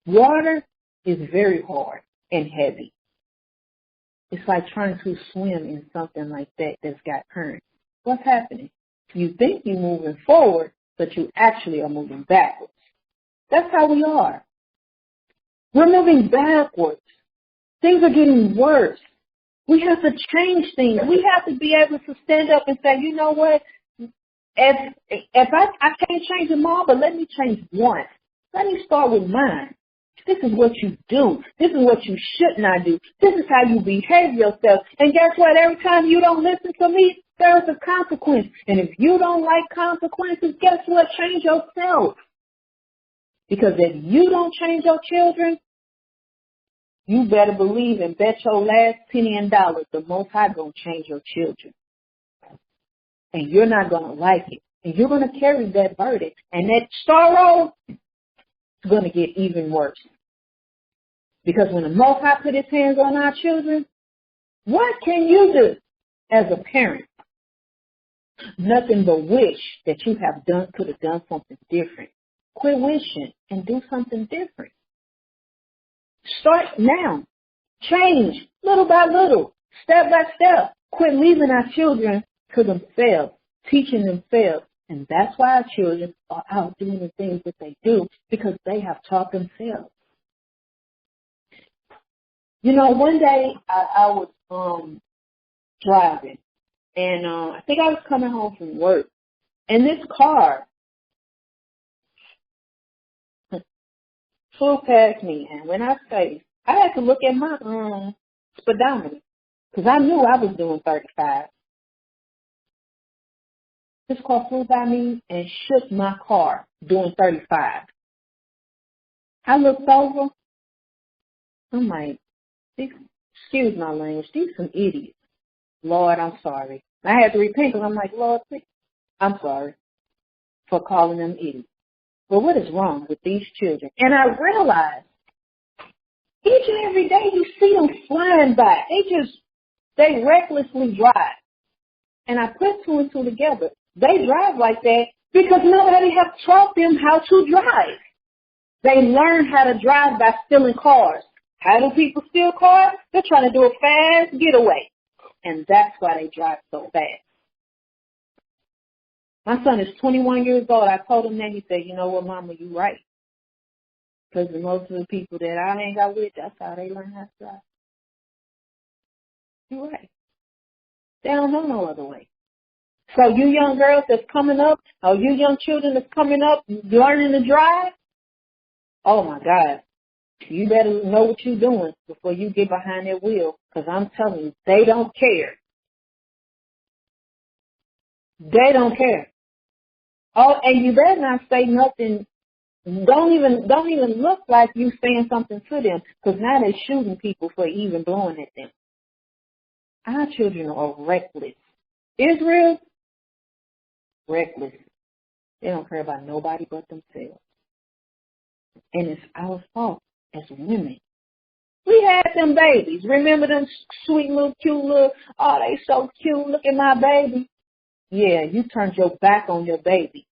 Water is very hard and heavy. It's like trying to swim in something like that that's got current. What's happening? You think you're moving forward, but you actually are moving backwards. That's how we are. We're moving backwards. Things are getting worse. We have to change things. We have to be able to stand up and say, you know what? If I can't change them all, but let me change one. Let me start with mine. This is what you do. This is what you should not do. This is how you behave yourself. And guess what? Every time you don't listen to me, there is a consequence. And if you don't like consequences, guess what? Change yourself. Because if you don't change your children, you better believe and bet your last penny and dollar the Most High going to change your children. And you're not going to like it. And you're going to carry that burden. And that sorrow is going to get even worse. Because when the Most High put his hands on our children, what can you do as a parent? Nothing but wish that you could have done something different. Quit wishing and do something different. Start now. Change little by little, step by step. Quit leaving our children to themselves, teaching themselves. And that's why our children are out doing the things that they do, because they have taught themselves. You know, one day I was driving, and I think I was coming home from work, and this car flew past me. And when I say, I had to look at my speedometer, because I knew I was doing 35. This car flew by me and shook my car doing 35. I looked over. I'm like, excuse my language, these some idiots. Lord, I'm sorry. I had to repent because I'm like, Lord, please, I'm sorry for calling them idiots. But what is wrong with these children? And I realized each and every day you see them flying by. They recklessly drive. And I put two and two together. They drive like that because nobody has taught them how to drive. They learn how to drive by stealing cars. How do people steal cars? They're trying to do a fast getaway. And that's why they drive so fast. My son is 21 years old. I told him that. He said, you know what, Mama, you're right. Because most of the people that I hang out with, that's how they learn how to drive. You're right. They don't know no other way. So you young girls that's coming up, or you young children that's coming up, learning to drive, oh my God, you better know what you're doing before you get behind that wheel. Because I'm telling you, they don't care. They don't care. Oh, and you better not say nothing. Don't even look like you saying something to them, because now they're shooting people for even blowing at them. Our children are reckless. Israel, reckless. They don't care about nobody but themselves. And it's our fault as women. We had them babies. Remember them sweet little, cute little, oh, they so cute. Look at my baby. Yeah, you turned your back on your baby.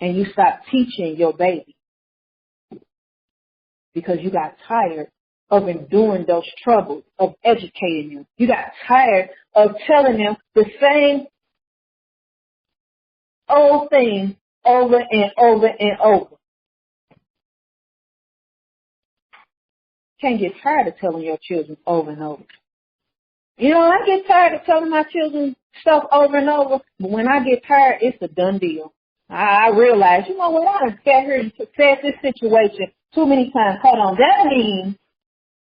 And you stopped teaching your baby. Because you got tired of enduring those troubles, of educating them. You got tired of telling them the same old thing over and over and over. Can't get tired of telling your children over and over. You know, I get tired of telling my children stuff over and over, but when I get tired, it's a done deal. I realize, you know what, I have sat here and said this situation too many times. Hold on, that means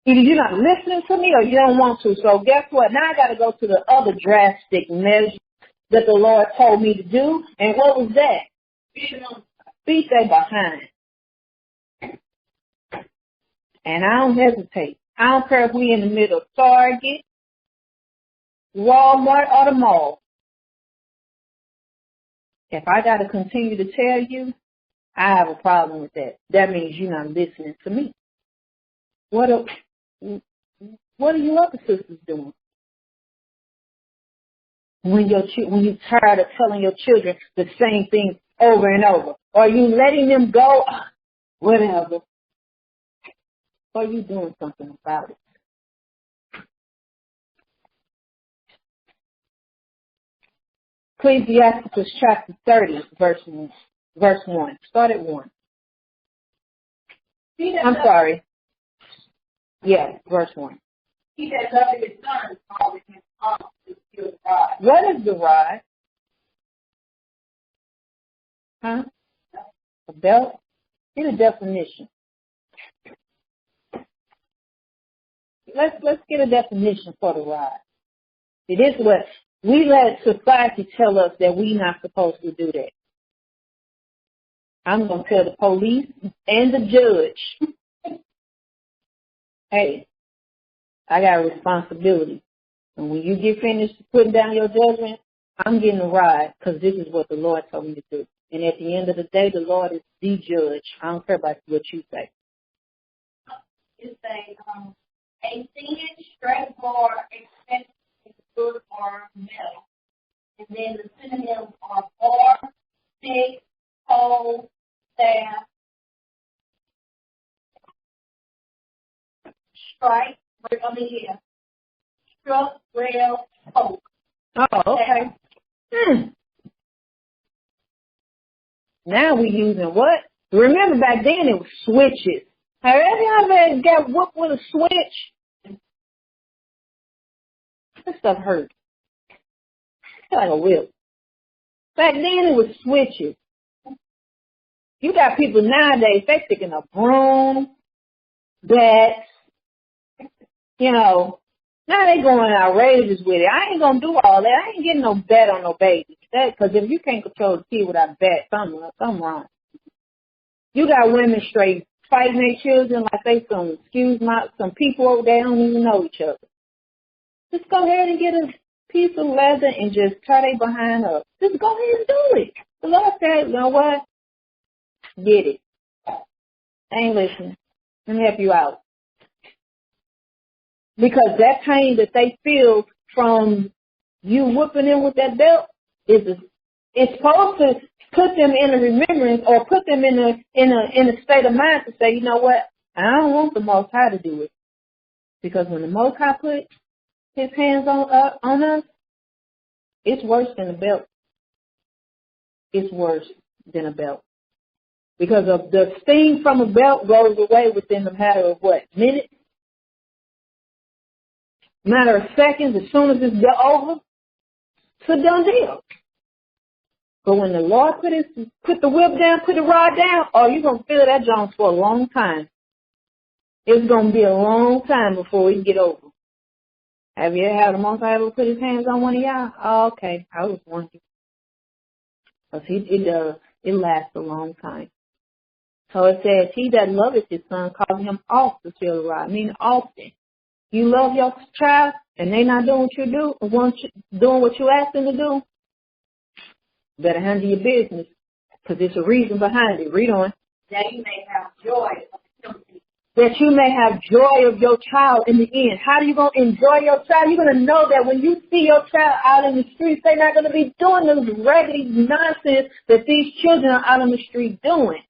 either you're not listening to me or you don't want to. So guess what? Now I got to go to the other drastic measure that the Lord told me to do. And what was that? Beat that behind. And I don't hesitate. I don't care if we in the middle of Target, Walmart, or the mall. If I got to continue to tell you, I have a problem with that. That means you're not listening to me. What are you other sisters doing? When you're tired of telling your children the same thing over and over, or you letting them go, whatever, or you doing something about it. Ecclesiastes chapter 30, verse 1. Start at 1. I'm sorry. Yeah, verse 1. He that loveth his son calleth him unto the rod. What is the rod? Huh? A belt? Get a definition. Let's get a definition for the rod. It is what we let society tell us that we're not supposed to do that. I'm going to tell the police and the judge, hey, I got a responsibility. And when you get finished putting down your judgment, I'm getting a ride because this is what the Lord told me to do. And at the end of the day, the Lord is the judge. I don't care about what you say. It's a thin, straight bar, expensive wood or metal. And then the synonyms are bar, stick, pole, staff, strike, struck, rail, poke. Oh, okay. Now we're using what? Remember back then it was switches. Have you ever got whooped with a switch? That stuff hurt. It's like a whip. Back then it was switches. You got people nowadays, they sticking a broom, bats, now they going outrageous with it. I ain't gonna do all that. I ain't getting no bat on no baby. Because if you can't control the kid without a bat, something wrong. You got women straight fighting their children like they some people over there don't even know each other. Just go ahead and get a piece of leather and just tie their behind up. Just go ahead and do it. The Lord said, you know what? Get it. I ain't listening. Let me help you out. Because that pain that they feel from you whooping them with that belt it's supposed to put them in a remembrance or put them in a state of mind to say, you know what? I don't want the Most High to do it. Because when the Most High put his hands on us, it's worse than a belt. It's worse than a belt. Because of the sting from a belt goes away within a matter of what? Minutes? Matter of seconds, as soon as it's over, it's a done deal. But when the Lord put the whip down, put the rod down, you're going to feel that Jones for a long time. It's going to be a long time before we get over. Have you ever had the Most High ever put his hands on one of y'all? Oh, okay. I was wondering. Because it does. It lasts a long time. So it says, he that loveth his son calls him off to feel the rod. Meaning often. You love your child and they not doing what you do, or doing what you ask them to do, better handle your business because there's a reason behind it. Read on. That you may have joy of him. That you may have joy of your child in the end. How are you going to enjoy your child? You're going to know that when you see your child out in the streets, they're not going to be doing this raggedy nonsense that these children are out on the street doing.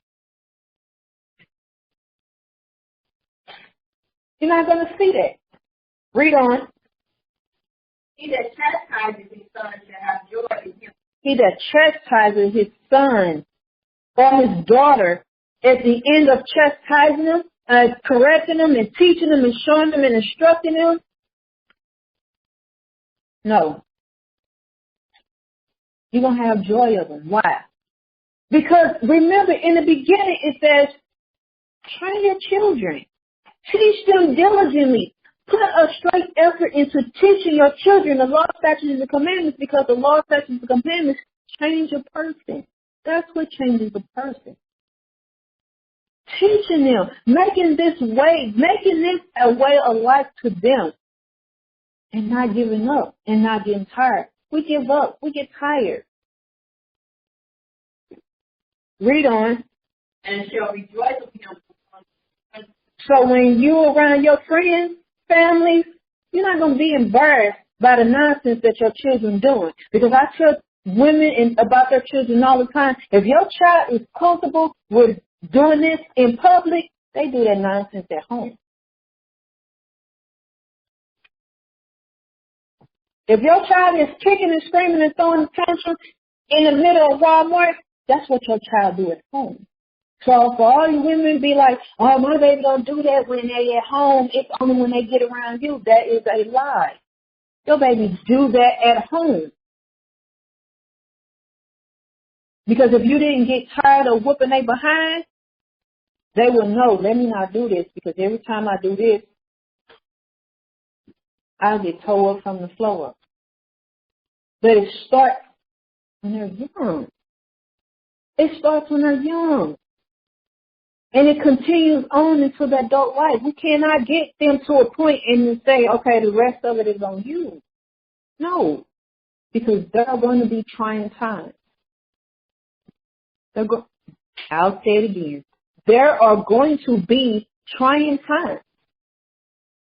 You're not going to see that. Read on. He that chastises his son shall have joy in him. He that chastises his son or his daughter at the end of chastising them, correcting them and teaching them and showing them and instructing them. No. You're going to have joy of them. Why? Because remember, in the beginning it says, train your children. Teach them diligently. Put a straight effort into teaching your children the law, statutes, and commandments, because the law, statutes, and commandments change a person. That's what changes a person. Teaching them, making this a way of life to them, and not giving up and not getting tired. We give up. We get tired. Read on. And shall rejoice with him. So when you're around your friends, families, you're not going to be embarrassed by the nonsense that your children doing. Because I tell women about their children all the time, if your child is comfortable with doing this in public, they do that nonsense at home. If your child is kicking and screaming and throwing tantrums in the middle of Walmart, that's what your child do at home. So for all you women be like, oh, my baby don't do that when they at home. It's only when they get around you. That is a lie. Your babies do that at home. Because if you didn't get tired of whooping they behind, they will know, let me not do this, because every time I do this, I'll get tore up from the floor up. But it starts when they're young. It starts when they're young. And it continues on into the adult life. We cannot get them to a point and then say, okay, the rest of it is on you. No, because there are going to be trying times. I'll say it again. There are going to be trying times.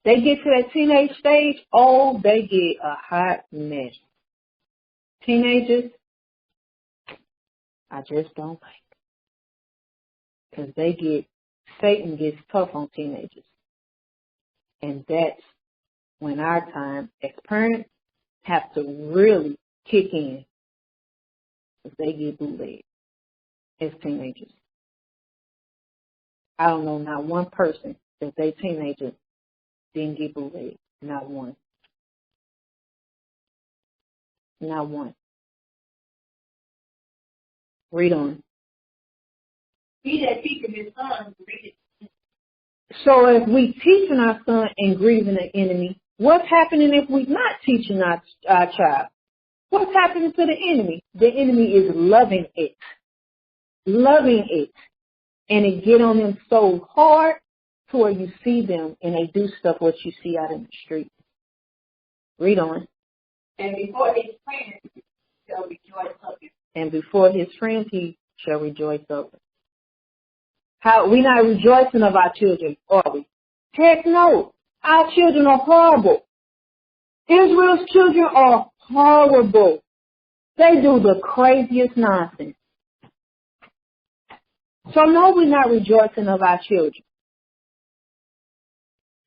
They get to that teenage stage, oh, they get a hot mess. Teenagers, I just don't like. Because Satan gets tough on teenagers. And that's when our time as parents have to really kick in. Because they get bootlegged as teenagers. I don't know not one person that they teenagers didn't get bootlegged. Not one. Not one. Read on. He that teacheth his son, read it. So if we teaching our son and grieving the enemy, what's happening if we're not teaching our child? What's happening to the enemy? The enemy is loving it. Loving it. And it get on them so hard to where you see them and they do stuff what you see out in the street. Read on. And before his friends shall rejoice of him. And before his friends he shall rejoice over. How we not rejoicing of our children, are we? Heck no. Our children are horrible. Israel's children are horrible. They do the craziest nonsense. So no, we're not rejoicing of our children.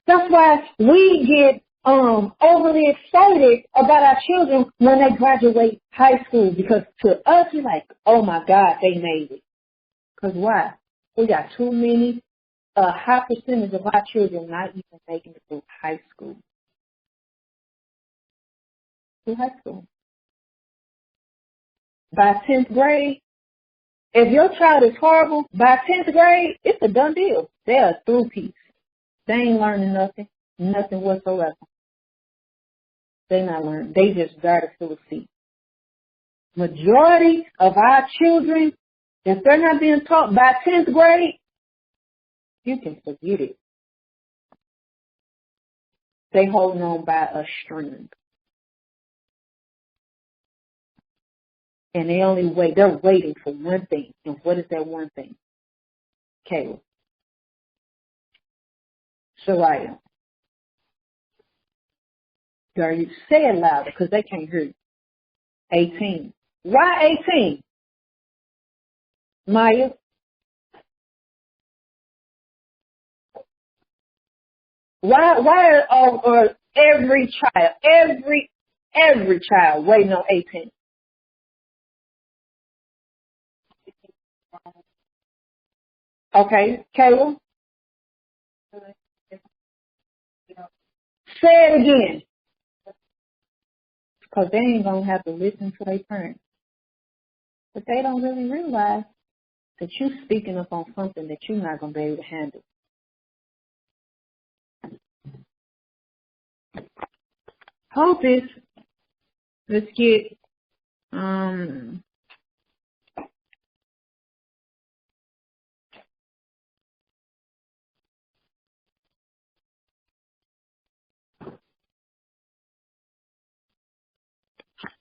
That's why we get overly excited about our children when they graduate high school, because to us we're like, oh my God, they made it. Because why? We got too many, high percentage of our children not even making it through high school. Through high school. By 10th grade, if your child is horrible, by 10th grade, it's a done deal. They're a through piece. They ain't learning nothing whatsoever. They not learning. They just got to fill a seat. Majority of our children, if they're not being taught by 10th grade, you can forget it. They holding on by a string. And they're waiting for one thing. And what is that one thing? Caleb. Shariah. You say it louder because they can't hear you. 18. Why 18? Maya? Why are every child waiting on 18? Okay, Caleb? Say it again. Because they ain't going to have to listen to their parents. But they don't really realize that you're speaking up on something that you're not going to be able to handle. Hold this. Let's get,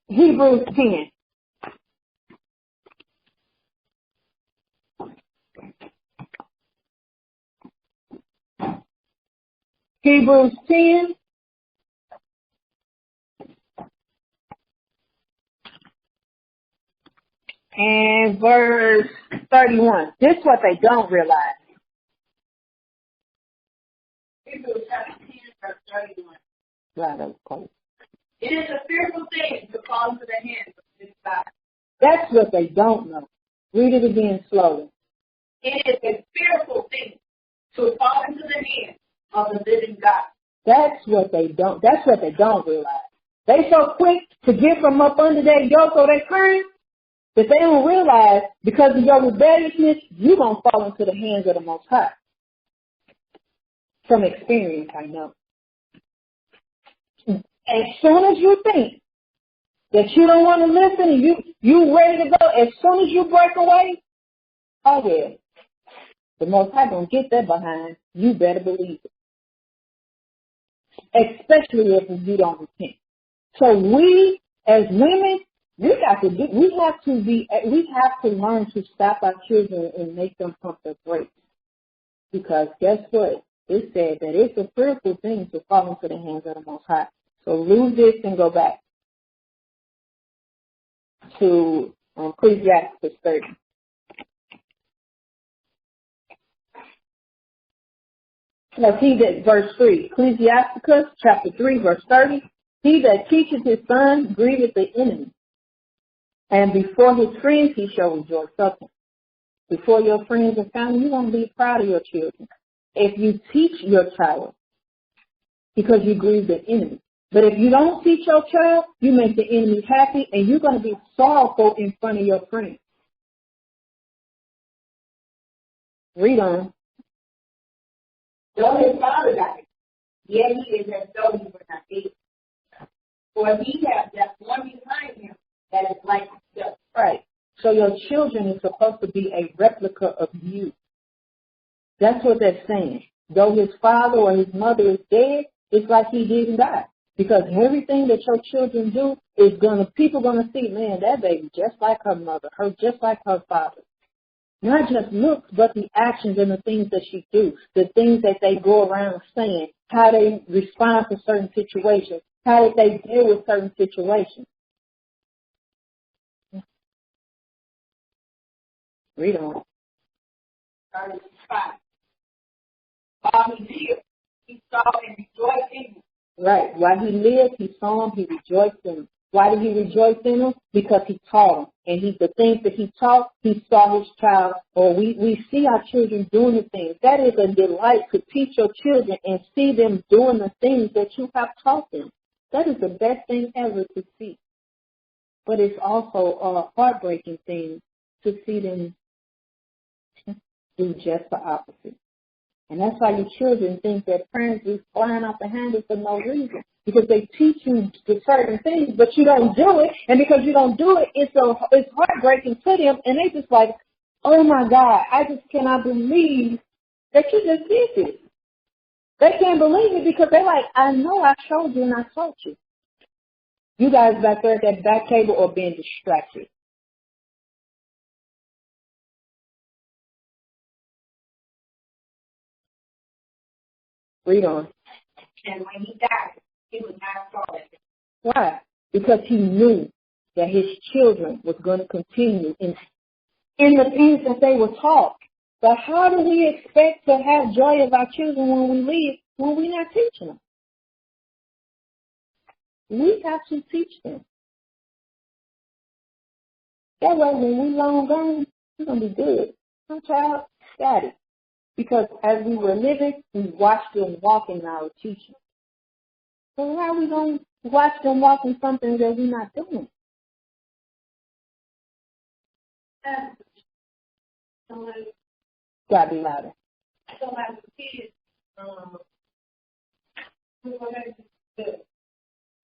Hebrews 10. Hebrews 10. And verse 31. This is what they don't realize. Hebrews chapter 10, verse 31. Right, that was close. It is a fearful thing to fall into the hands of this God. That's what they don't know. Read it again slowly. It is a fearful thing to fall into the hands of the living God. That's what they don't realize. They so quick to get from up under that yoke or that current that they don't realize because of your rebelliousness, you're going to fall into the hands of the Most High. From experience, I know. As soon as you think that you don't want to listen and you ready to go, as soon as you break away, oh yeah, the Most High going to get that behind. You better believe it. Especially if you don't repent. So we, as women, we have to learn to stop our children and make them pump their brakes. Because guess what? It said that it's a fearful thing to fall into the hands of the Most High. So lose this and go back to Ecclesiastes 30. Now, verse 3, Ecclesiasticus chapter 3, verse 30. He that teacheth his son grieveth the enemy, and before his friends he shall rejoice of him. Before your friends and family, you want to be proud of your children. If you teach your child, because you grieve the enemy. But if you don't teach your child, you make the enemy happy, and you're going to be sorrowful in front of your friends. Read on. Though his father died, yet he is as though he were not dead. For he has left one behind him that is like himself. Right. So your children is supposed to be a replica of you. That's what they're saying. Though his father or his mother is dead, it's like he didn't die. Because everything that your children do is people gonna see, man, that baby just like her mother, her just like her father. Not just looks, but the actions and the things that she do, the things that they go around saying, how they respond to certain situations, how they deal with certain situations. Read on. Verse 5. While he lived, he saw and rejoiced in him. Right. While he lived, he saw him, he rejoiced in him. Why did he rejoice in him? Because he taught him. And the things that he taught, he saw his child, or we see our children doing the things. That is a delight to teach your children and see them doing the things that you have taught them. That is the best thing ever to see. But it's also a heartbreaking thing to see them do just the opposite. And that's why your children think that parents is flying off the handle for no reason. Because they teach you the certain things, but you don't do it. And because you don't do it, it's heartbreaking to them. And they just like, oh my God, I just cannot believe that you just did this. They can't believe it because they're like, I know I showed you and I taught you. You guys back there at that back table are being distracted. Read on. And when he died, he was not sorry. Why? Because he knew that his children was going to continue in the things that they were taught. But how do we expect to have joy of our children when we leave, when we're not teaching them? We have to teach them. That way, when we long gone, we're going to be good. My child got it. Because as we were living, we watched them walk in our teaching. So how are we going to watch them walk in something that we're not doing? Gotta be louder. So as a kid, we were very good.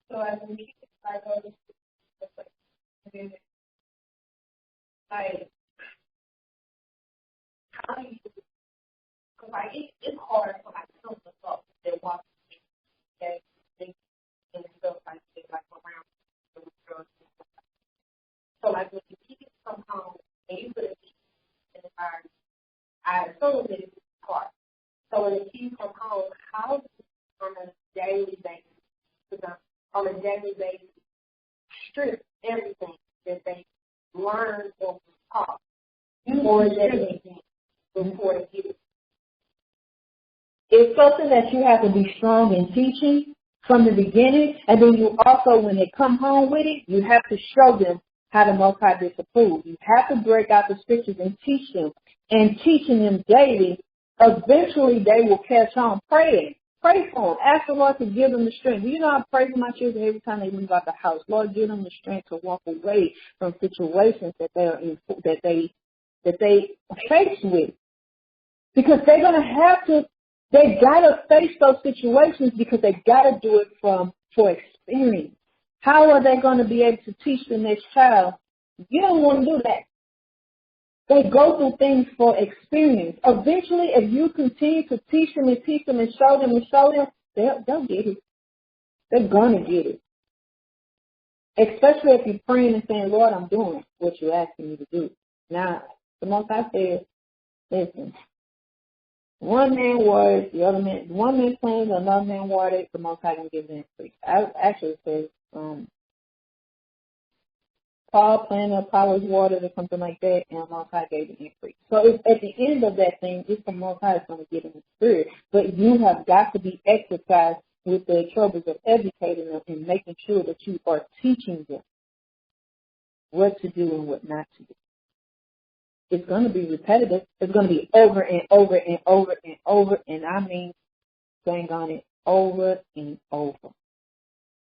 So as a kid, I go to school. And like, how do you, because like, it's hard for my children to talk. They walk and stuff like around the girls. So like when the kids come home and you put a kid in the environment, I told them it's hard. So when the kids come home, how do you on a daily basis, strip everything that they learn or taught, or is that anything before they get it? It's something that you have to be strong in teaching from the beginning, and then you also, when they come home with it, you have to show them how the Most High disapproves. You have to break out the scriptures and teach them. And teaching them daily, eventually they will catch on. Pray for them. Ask the Lord to give them the strength. You know, I pray for my children every time they leave out the house. Lord, give them the strength to walk away from situations that they are in, that they face with. Because they're going to have to, they got to face those situations because they got to do it for experience. How are they going to be able to teach the next child? You don't want to do that. They go through things for experience. Eventually, if you continue to teach them and show them, they'll get it. They're going to get it. Especially if you're praying and saying, Lord, I'm doing what you're asking me to do. Now, the Most High says, listen, one man waters, one man plants, another man waters, the Most High going to give the increase. Actually, it says, Paul planted, Apollos watered, or something like that, and the Most High gave the increase. So it's, at the end of that thing, it's the Most High is going to give them the spirit. But you have got to be exercised with the troubles of educating them and making sure that you are teaching them what to do and what not to do. It's going to be repetitive. It's going to be over and over and over and over, and I mean, going on it over and over.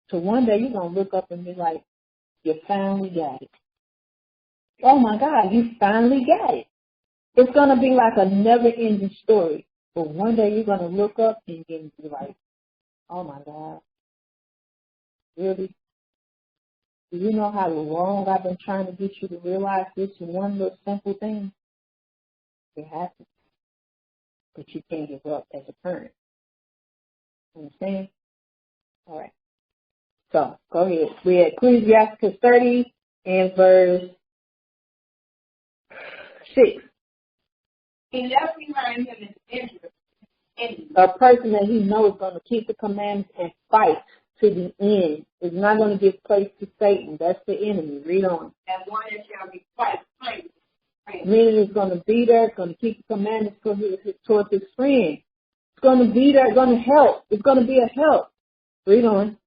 So one day you're going to look up and be like, you finally got it. Oh my God, you finally got it. It's going to be like a never-ending story. But one day you're going to look up and be like, oh my God, really? Do you know how long I've been trying to get you to realize this one little simple thing? It happens. But you can't give up as a parent. Understand? All right. So, go ahead. We're at Ecclesiastes 30 and verse 6. He left behind him an enemy. A person that he knows is going to keep the commandments and fight to the end is not going to give place to Satan. That's the enemy. Read on. And one that shall be quite plain. Meaning it's going to be there, it's going to keep the commandments towards his friend. It's going to be there, it's going to help. It's going to be a help. Read on.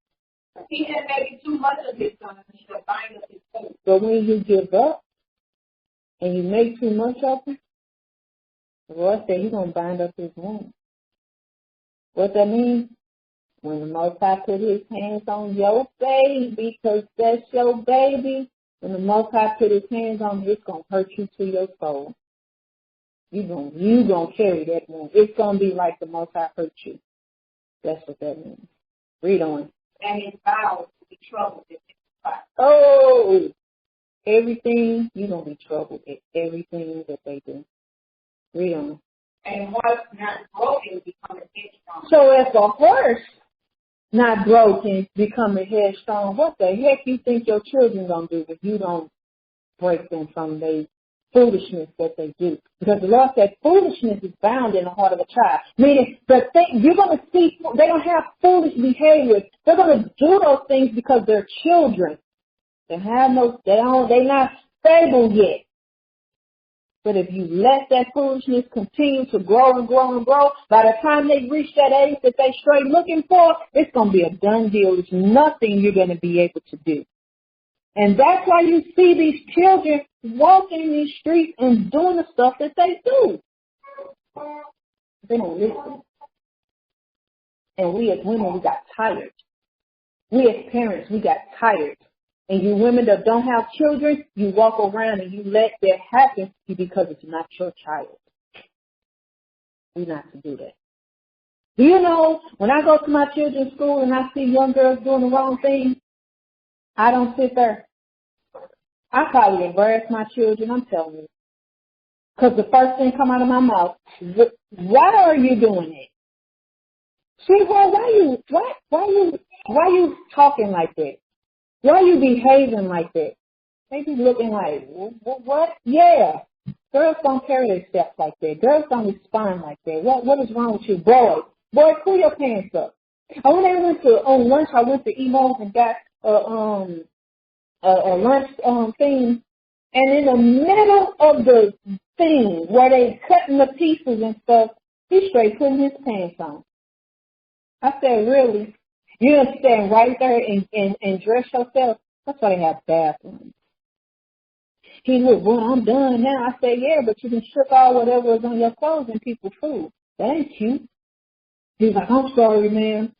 He that maybe too much of his son, he shall bind up his soul. But when you give up and you make too much of him, the Lord said he's going to bind up his wound. What that means? When the Most High put his hands on your baby, because that's your baby, when the Most High put his hands on you, it's going to hurt you to your soul. You gonna carry that wound. It's going to be like the Most High hurt you. That's what that means. Read on. And his bowels will be troubled at his spot. Oh, everything, you're going to be troubled at everything that they do. Read on. And what's not broken becomes headstrong. So if a horse not broken becoming headstrong, what the heck you think your children going to do if you don't break them from their foolishness that they do? Because the Lord said foolishness is bound in the heart of a child. Meaning, you're going to see, they don't have foolish behavior. They're going to do those things because they're children. They're not stable yet. But if you let that foolishness continue to grow and grow and grow, by the time they reach that age that they straight looking for, it's going to be a done deal. There's nothing you're going to be able to do. And that's why you see these children walking these streets and doing the stuff that they do. They don't listen. And we as women, we got tired. We as parents, we got tired. And you women that don't have children, you walk around and you let that happen because it's not your child. We're not to do that. Do you know, when I go to my children's school and I see young girls doing the wrong thing, I don't sit there. I probably embarrass my children, I'm telling you. Because the first thing come out of my mouth, why are you doing it? See, well, why you talking like that? Why you behaving like that? They be looking like, what? Yeah. Girls don't carry their steps like that. Girls don't respond like that. What is wrong with you? Boy, pull your pants up. When I went on lunch, I went to Emo's and got a lunch thing. And in the middle of the thing where they cutting the pieces and stuff, he straight putting his pants on. I said, really? You don't stand right there and dress yourself? That's why they have bathrooms. He was, well, I'm done now. I said, yeah, but you can shook all whatever was on your clothes and people's food. That ain't cute. He's like, I'm sorry, ma'am.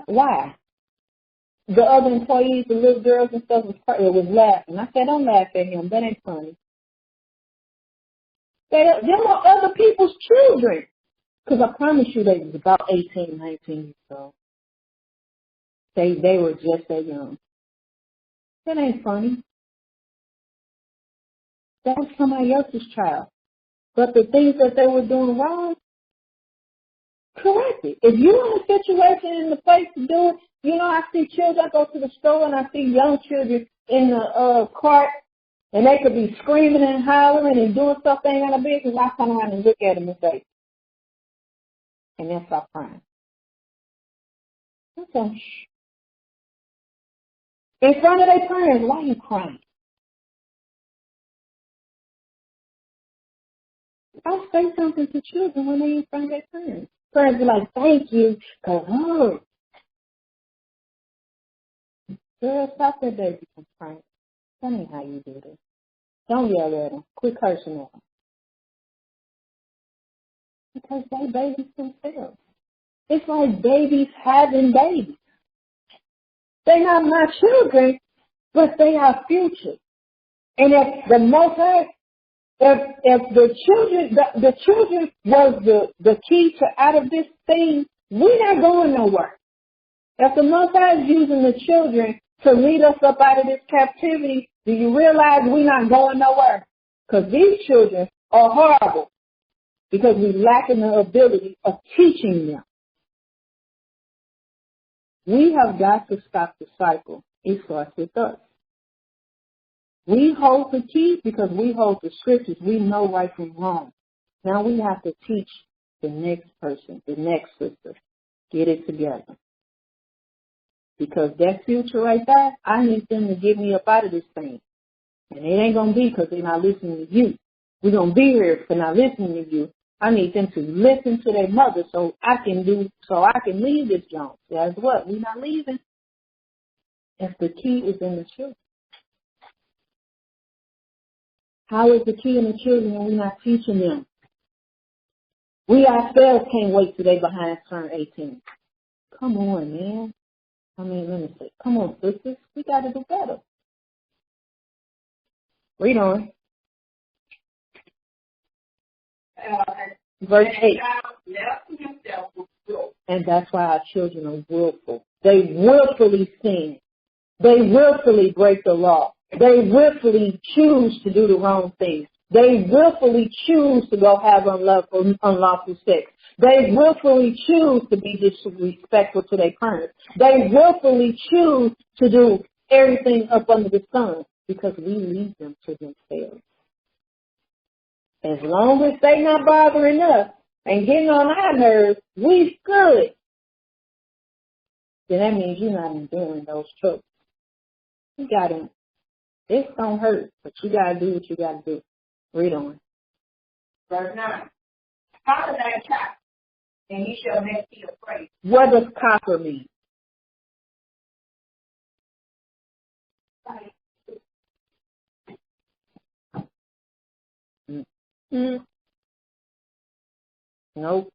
Why? The other employees, the little girls and stuff, was laughing. I said, don't laugh at him. That ain't funny. Them are other people's children. Because I promise you they was about 18, 19 years old. They were just that young. That ain't funny. That was somebody else's child. But the things that they were doing wrong, correct it. If you're in a situation in the place to do it, you know, I see children, I go to the store and I see young children in the cart, and they could be screaming and hollering and doing stuff they ain't got no business. I come around and look at them and say, and then stop crying. Okay. In front of their parents, why are you crying? I'll say something to children when they're in front of their parents. Parents be like, thank you, because, oh, girl, stop that baby from crying. That ain't how you do this. Don't yell at them. Quit cursing at them. Because they babies themselves. It's like babies having babies. They're not my children, but they are future. And if the Most High, if the children was the key to out of this thing, we're not going nowhere. If the Most High is using the children to lead us up out of this captivity, do you realize we're not going nowhere? Because these children are horrible because we lack the ability of teaching them. We have got to stop the cycle. It starts with us. We hold the key because we hold the scriptures. We know right from wrong. Now we have to teach the next person, the next sister. Get it together. Because that future right there, I need them to get me up out of this thing. And it ain't going to be because they're not listening to you. We're going to be here for not listening to you. I need them to listen to their mother so I can leave this joint. Guess what? We're not leaving. If the key is in the children. How is the key in the children when we're not teaching them? We ourselves can't wait till they behind turn 18. Come on, man. Let me say, come on, sisters. We got to do better. Read on. Verse 8. And that's why our children are willful. They willfully sin. They willfully break the law. They willfully choose to do the wrong thing. They willfully choose to go have unlawful sex. They willfully choose to be disrespectful to their parents. They willfully choose to do everything up under the sun because we leave them to themselves. As long as they not bothering us and getting on our nerves, we good. Then that means you're not enduring those troubles. You got to. It's going to hurt, but you got to do what you got to do. Read on. Verse 9. Follow thy child, and he shall make thee afraid. What does copper mean? Nope.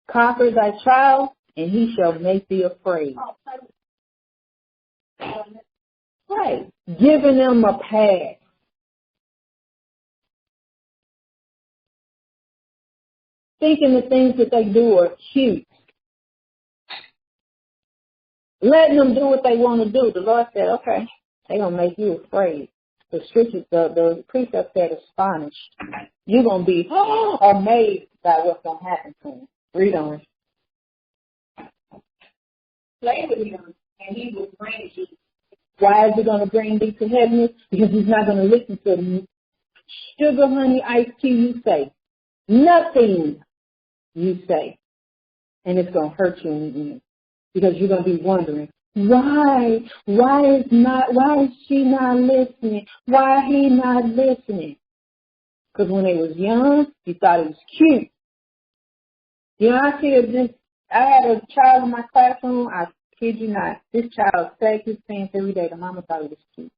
Conquer thy child, and he shall make thee afraid. Right. Giving them a pass. Thinking the things that they do are cute. Letting them do what they want to do. The Lord said, okay, they're going to make you afraid. The scripture, the precept said astonished. You're going to be amazed by what's going to happen to them. Read on. Play with him, and he will bring thee. Why is he going to bring thee to heaven? Because he's not going to listen to the sugar, honey, iced tea you say. Nothing you say. And it's going to hurt you in the end. Because you're going to be wondering, why is she not listening? Why he not listening? Because when they was young, he thought it was cute. You know, I had a child in my classroom. Kid you not. This child sagged his pants every day. The mama thought it was cute.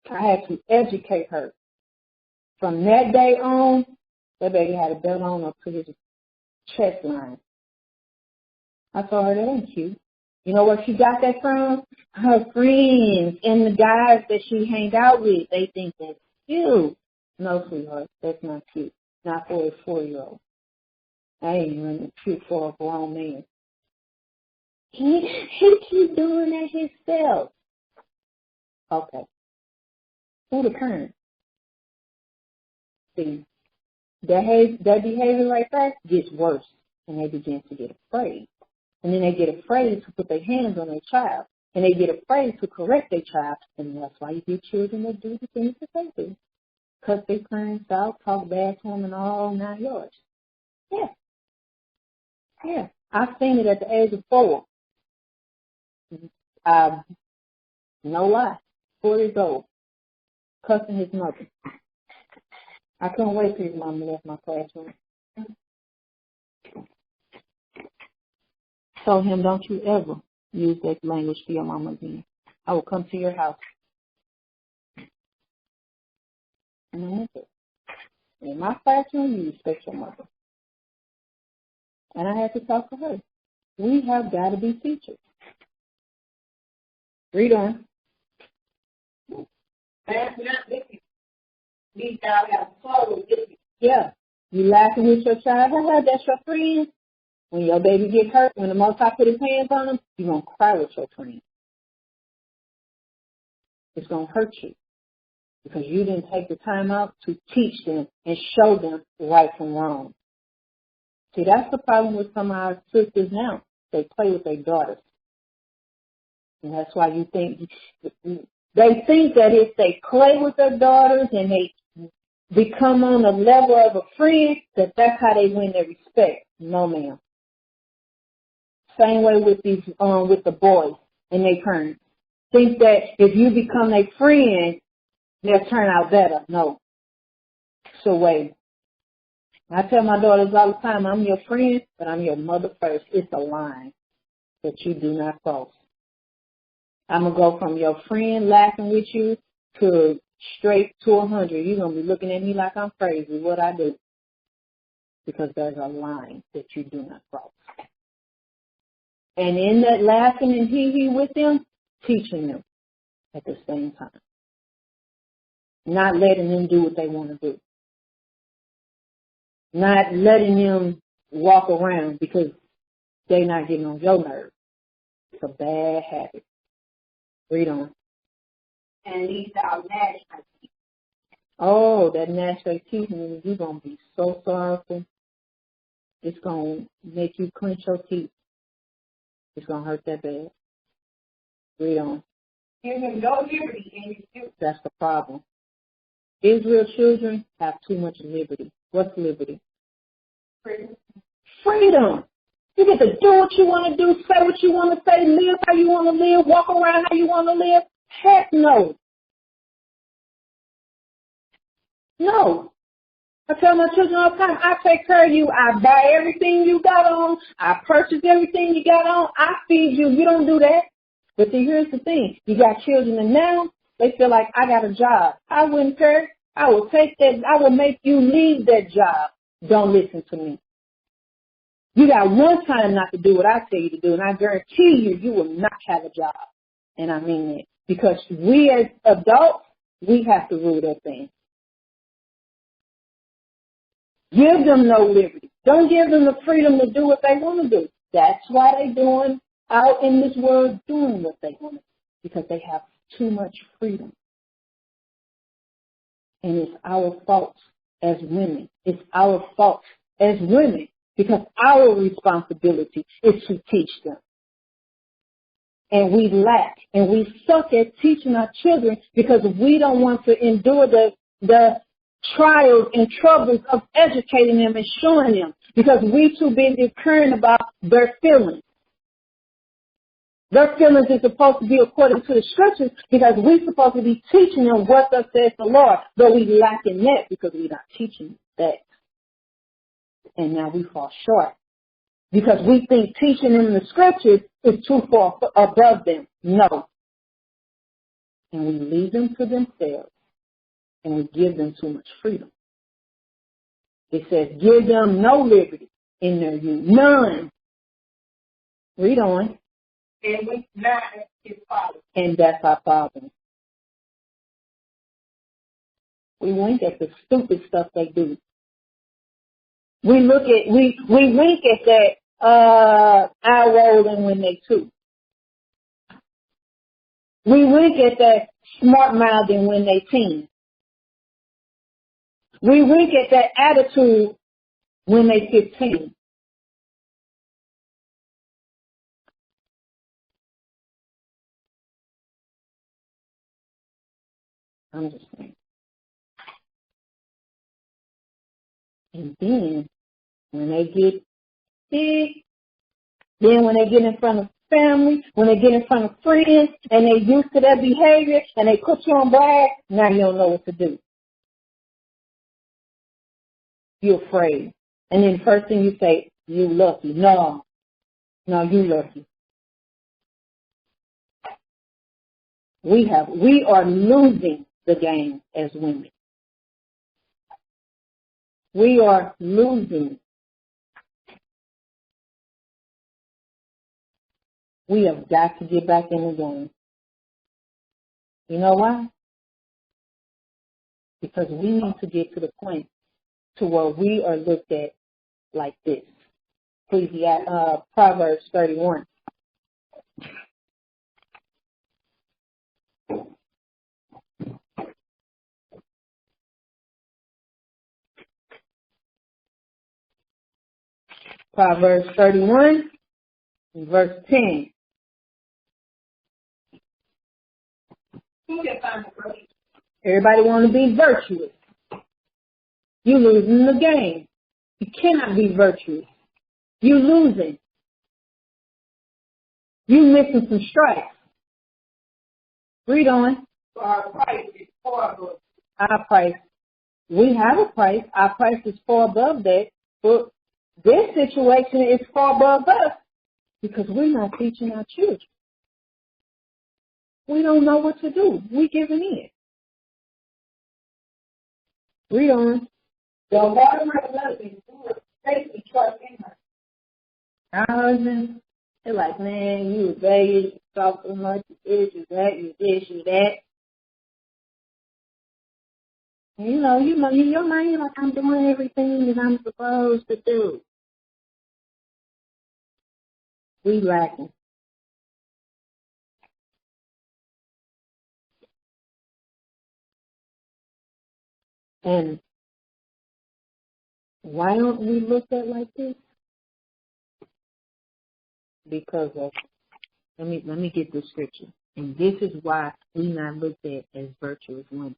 I had to educate her. From that day on, that baby had a belt on up to his chest line. I told her that ain't cute. You know where she got that from? Her friends and the guys that she hanged out with. They think that's cute. No, sweetheart, that's not cute. Not for a 4-year-old. I ain't even cute for a grown man. He keep doing that himself. Okay. Who the parent? See, that behavior right there gets worse, and they begin to get afraid. And then they get afraid to put their hands on their child, and they get afraid to correct their child, and that's why you get children that do the things that they do. Cut their parents out, talk bad to them, and all 9 yards. Yeah. Yeah. I've seen it at the age of 4. No lie, 4 years old, cussing his mother. I couldn't wait till his mama left my classroom. Told him, don't you ever use that language to your mama again. I will come to your house. And I went there. In my classroom, you respect your mother. And I had to talk to her. We have got to be teachers. Read on. Yeah. You laughing with your child. That's your friend. When your baby gets hurt, when the Most High put his hands on them, you're going to cry with your friend. It's going to hurt you because you didn't take the time out to teach them and show them right from wrong. See, that's the problem with some of our sisters now. They play with their daughters. And that's why you think, they think that if they play with their daughters and they become on the level of a friend, that that's how they win their respect. No, ma'am. Same way with with the boys and their parents. Think that if you become a friend, they'll turn out better. No. So wait. I tell my daughters all the time, I'm your friend, but I'm your mother first. It's a line that you do not cross. I'm going to go from your friend laughing with you to straight to 100. You're going to be looking at me like I'm crazy. What I do? Because there's a line that you do not cross. And in that laughing and hee-hee with them, teaching them at the same time. Not letting them do what they want to do. Not letting them walk around because they're not getting on your nerves. It's a bad habit. Read on. And these are national. Oh, that national teeth, you're going to be so sorrowful. It's going to make you clench your teeth. It's going to hurt that bad. Read on. Give them no liberty in his youth. That's the problem. Israel children have too much liberty. What's liberty? Freedom. Freedom. You get to do what you want to do, say what you want to say, live how you want to live, walk around how you want to live. Heck no. No. I tell my children all the time, I take care of you. I buy everything you got on. I purchase everything you got on. I feed you. You don't do that. But see, here's the thing. You got children and now they feel like I got a job. I wouldn't care. I will take that. I will make you leave that job. Don't listen to me. You got one time not to do what I tell you to do, and I guarantee you, you will not have a job. And I mean it. Because we as adults, we have to rule that thing. Give them no liberty. Don't give them the freedom to do what they want to do. That's why they're doing out in this world doing what they want to do. Because they have too much freedom. And it's our fault as women. It's our fault as women. Because our responsibility is to teach them. And we lack and we suck at teaching our children because we don't want to endure the trials and troubles of educating them and showing them because we too busy caring about their feelings. Their feelings is supposed to be according to the scriptures because we're supposed to be teaching them what thus says the Lord, but we lack in that because we're not teaching that. And now we fall short because we think teaching them the scriptures is too far above them. No. And we leave them to themselves, and we give them too much freedom. It says, give them no liberty in their youth. None. Read on. And we not his father. And that's our problem. We wink at the stupid stuff they do. We wink at that eye rolling when they too. We wink at that smart mouthing when they teen. We wink at that attitude when they 15. I'm just saying. And then when they get big, then when they get in front of family, when they get in front of friends, and they used to their behavior, and they put you on blast, now you don't know what to do. You're afraid. And then the first thing you say, you lucky. No, you lucky. We are losing the game as women. We are losing. We have got to get back in the game. You know why? Because we need to get to the point to where we are looked at like this. Proverbs 31. Proverbs 31, verse 10. Who can find the verse? Everybody want to be virtuous. You're losing the game. You cannot be virtuous. You're losing. You're missing some strikes. Read on. Our price is horrible. Our price. We have a price. Our price is far above that. But this situation is far above us because we're not teaching our children. We don't know what to do. We're giving in. Read on. The water my husband do safely trust in her. Our husbands, they're like, man, you a baby, you talk so much, you this, you that, you this, you that. And your mind, you're like, I'm doing everything that I'm supposed to do. We lacking. And why don't we look at like this? Because of, let me get this scripture. And this is why we not looked at as virtuous women.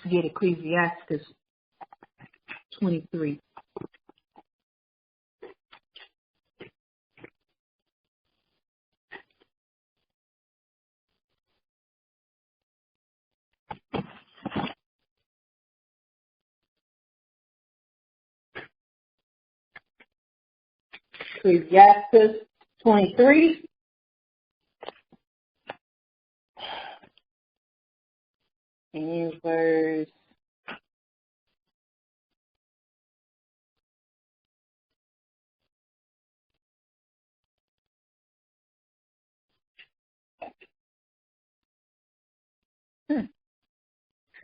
Let's get Ecclesiastes 23. Ecclesiastes 23. And verse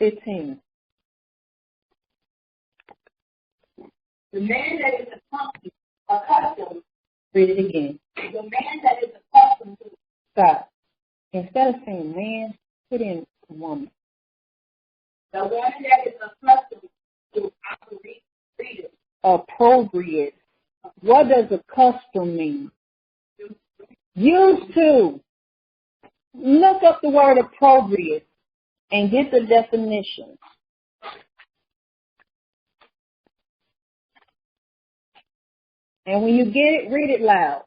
15. The man that is accustomed. Read it again. The man that is accustomed to. Stop. Instead of saying man, put in woman. The woman that is accustomed to read it. Appropriate. What does accustomed mean? Used to. Look up the word appropriate and get the definition. And when you get it, read it loud.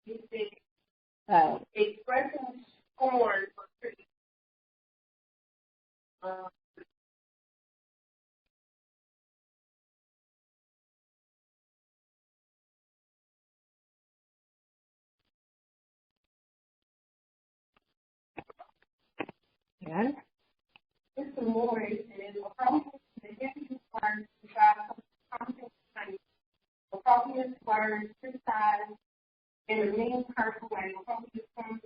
You said expressing scorn for criticism. Yeah. It's the more it says, appropriate the different words to try to content appropriate words, criticize, in a mean, hurtful way, appropriate terms,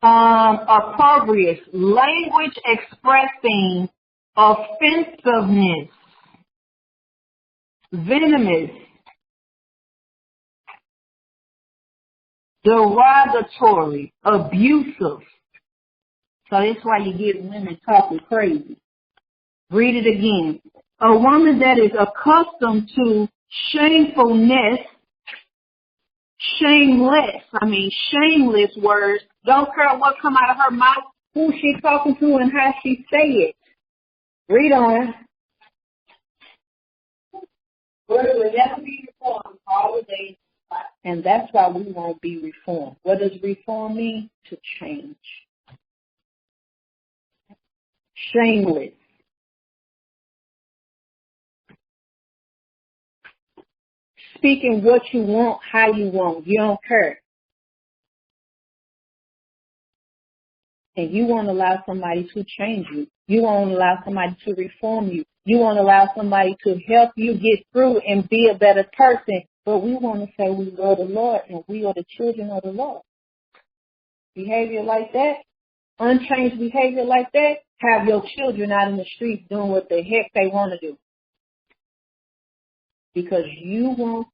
Opprobrious language expressing offensiveness, venomous, derogatory, abusive. So that's why you get women talking crazy. Read it again. A woman that is accustomed to shamefulness, shameless words. Don't care what come out of her mouth, who she talking to, and how she say it. Read on. words will never be reformed all the days of life. And that's why we won't be reformed. What does reform mean? To change. Shameless. Speaking what you want, how you want. You don't care. And you won't allow somebody to change you. You won't allow somebody to reform you. You won't allow somebody to help you get through and be a better person. But we want to say we love the Lord and we are the children of the Lord. Behavior like that, unchanged behavior like that, have your children out in the streets doing what the heck they want to do. Because you won't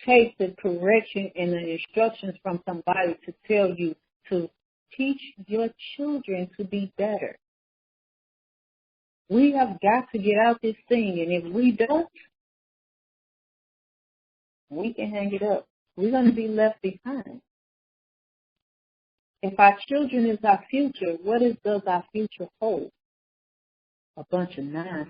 take the correction and the instructions from somebody to tell you to teach your children to be better. We have got to get out this thing, and if we don't, we can hang it up. We're going to be left behind. If our children is our future, does our future hold? A bunch of nonsense.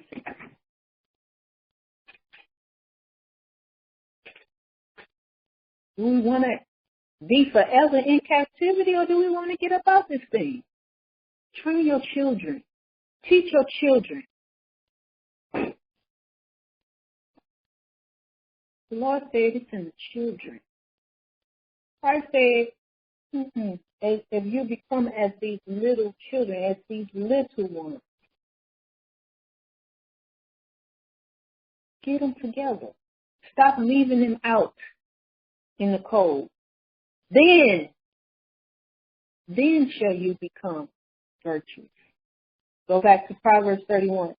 Do we want to be forever in captivity, or do we want to get up out this thing? Train your children. Teach your children. The Lord said it's in the children. Christ said, if you become as these little children, as these little ones, get them together. Stop leaving them out in the cold. Then shall you become virtuous. Go back to Proverbs 31.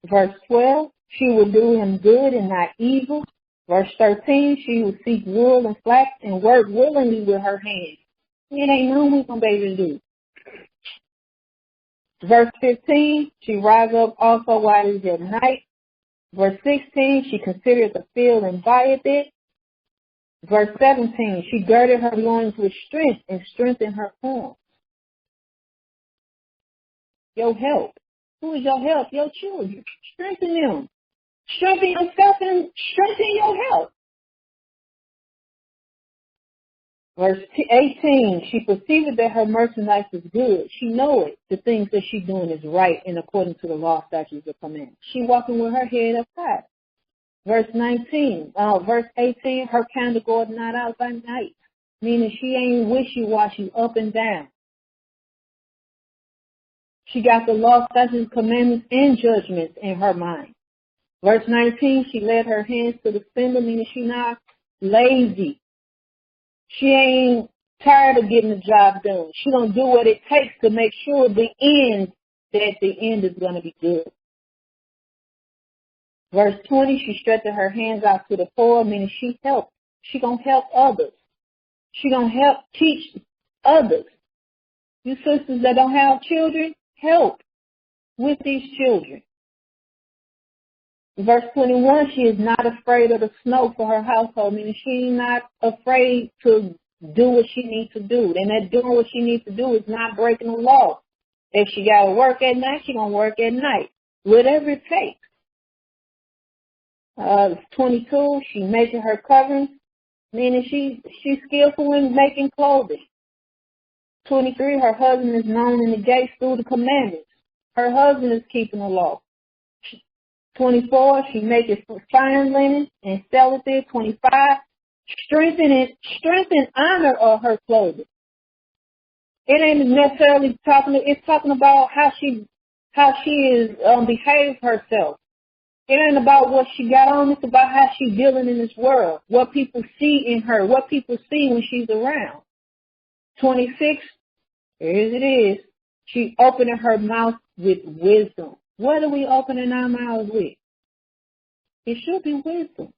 Verse 12, she will do him good and not evil. Verse 13, she will seek wool and flax and work willingly with her hands. It ain't nothing we gonna be able to do. Verse 15, she rises up also while it is at night. Verse 16, she considers the field and buyeth it. Verse 17, she girded her loins with strength and strengthened her arms. Your help. Who is your help? Your children. Strengthen them. Strengthen yourself and strengthen your help. Verse 18, she perceived that her merchandise is good. She knoweth the things that she's doing is right and according to the law, statutes, and commandments. She walking with her head up high. Verse 18, her candle goeth not out by night, meaning she ain't wishy-washy up and down. She got the law, statutes, commandments, and judgments in her mind. Verse 19, she led her hands to the spindle, meaning she not lazy. She ain't tired of getting the job done. She gonna do what it takes to make sure the end is gonna be good. Verse 20, she stretched her hands out to the poor, meaning she helped. She gonna help others. She gonna help teach others. You sisters that don't have children, help with these children. Verse 21, she is not afraid of the snow for her household, meaning she's not afraid to do what she needs to do. And that doing what she needs to do is not breaking the law. If she got to work at night, she's going to work at night, whatever it takes. 22, she making her coverings, meaning she's skillful in making clothing. 23, her husband is known in the gates through the commandments. Her husband is keeping the law. 24, she makes fine linen and selleth it. 25, strengthen honor of her clothing. It ain't necessarily it's talking about how she is behaves herself. It ain't about what she got on, it's about how she's dealing in this world. What people see in her, what people see when she's around. 26, here it is. She opening her mouth with wisdom. What are we opening our mouths with? It should be wisdom.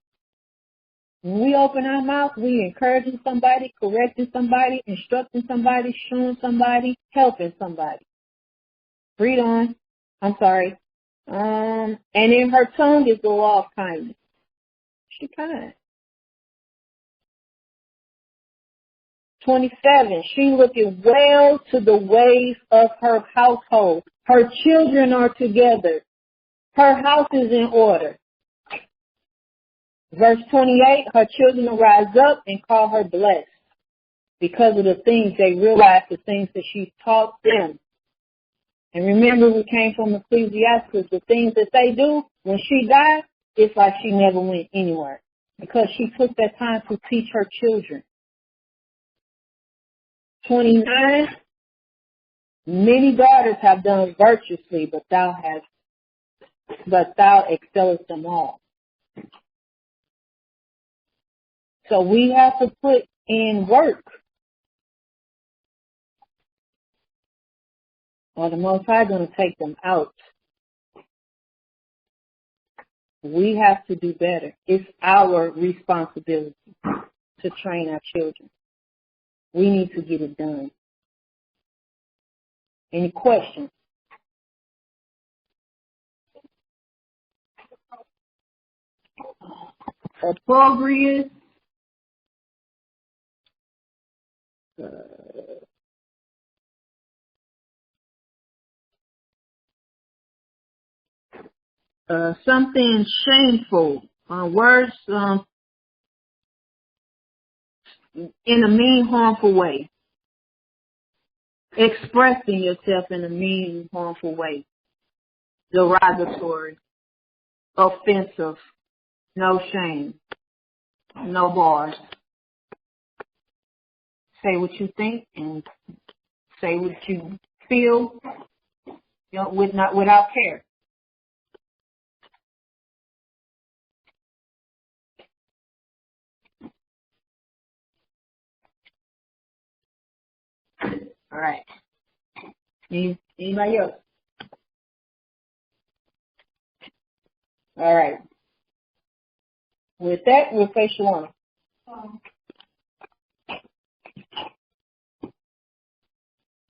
When we open our mouth, we encouraging somebody, correcting somebody, instructing somebody, showing somebody, helping somebody. Read on. I'm sorry. And in her tongue is the law of kindness. She kind. 27. She looketh well to the ways of her household. Her children are together. Her house is in order. Verse 28, her children arise up and call her blessed because of the things they realize, the things that she taught them. And remember, we came from Ecclesiastes, the things that they do when she died, it's like she never went anywhere because she took that time to teach her children. 29, many daughters have done virtuously, but thou excellest them all. So we have to put in work, or the Most High going to take them out. We have to do better. It's our responsibility to train our children. We need to get it done. Any questions? Opprobrious, something shameful, words in a mean, harmful way. Expressing yourself in a mean, harmful way. Derogatory, offensive, no shame, no bars. Say what you think and say what you feel, without care. All right. Anybody else? All right. With that, we'll face Shalom.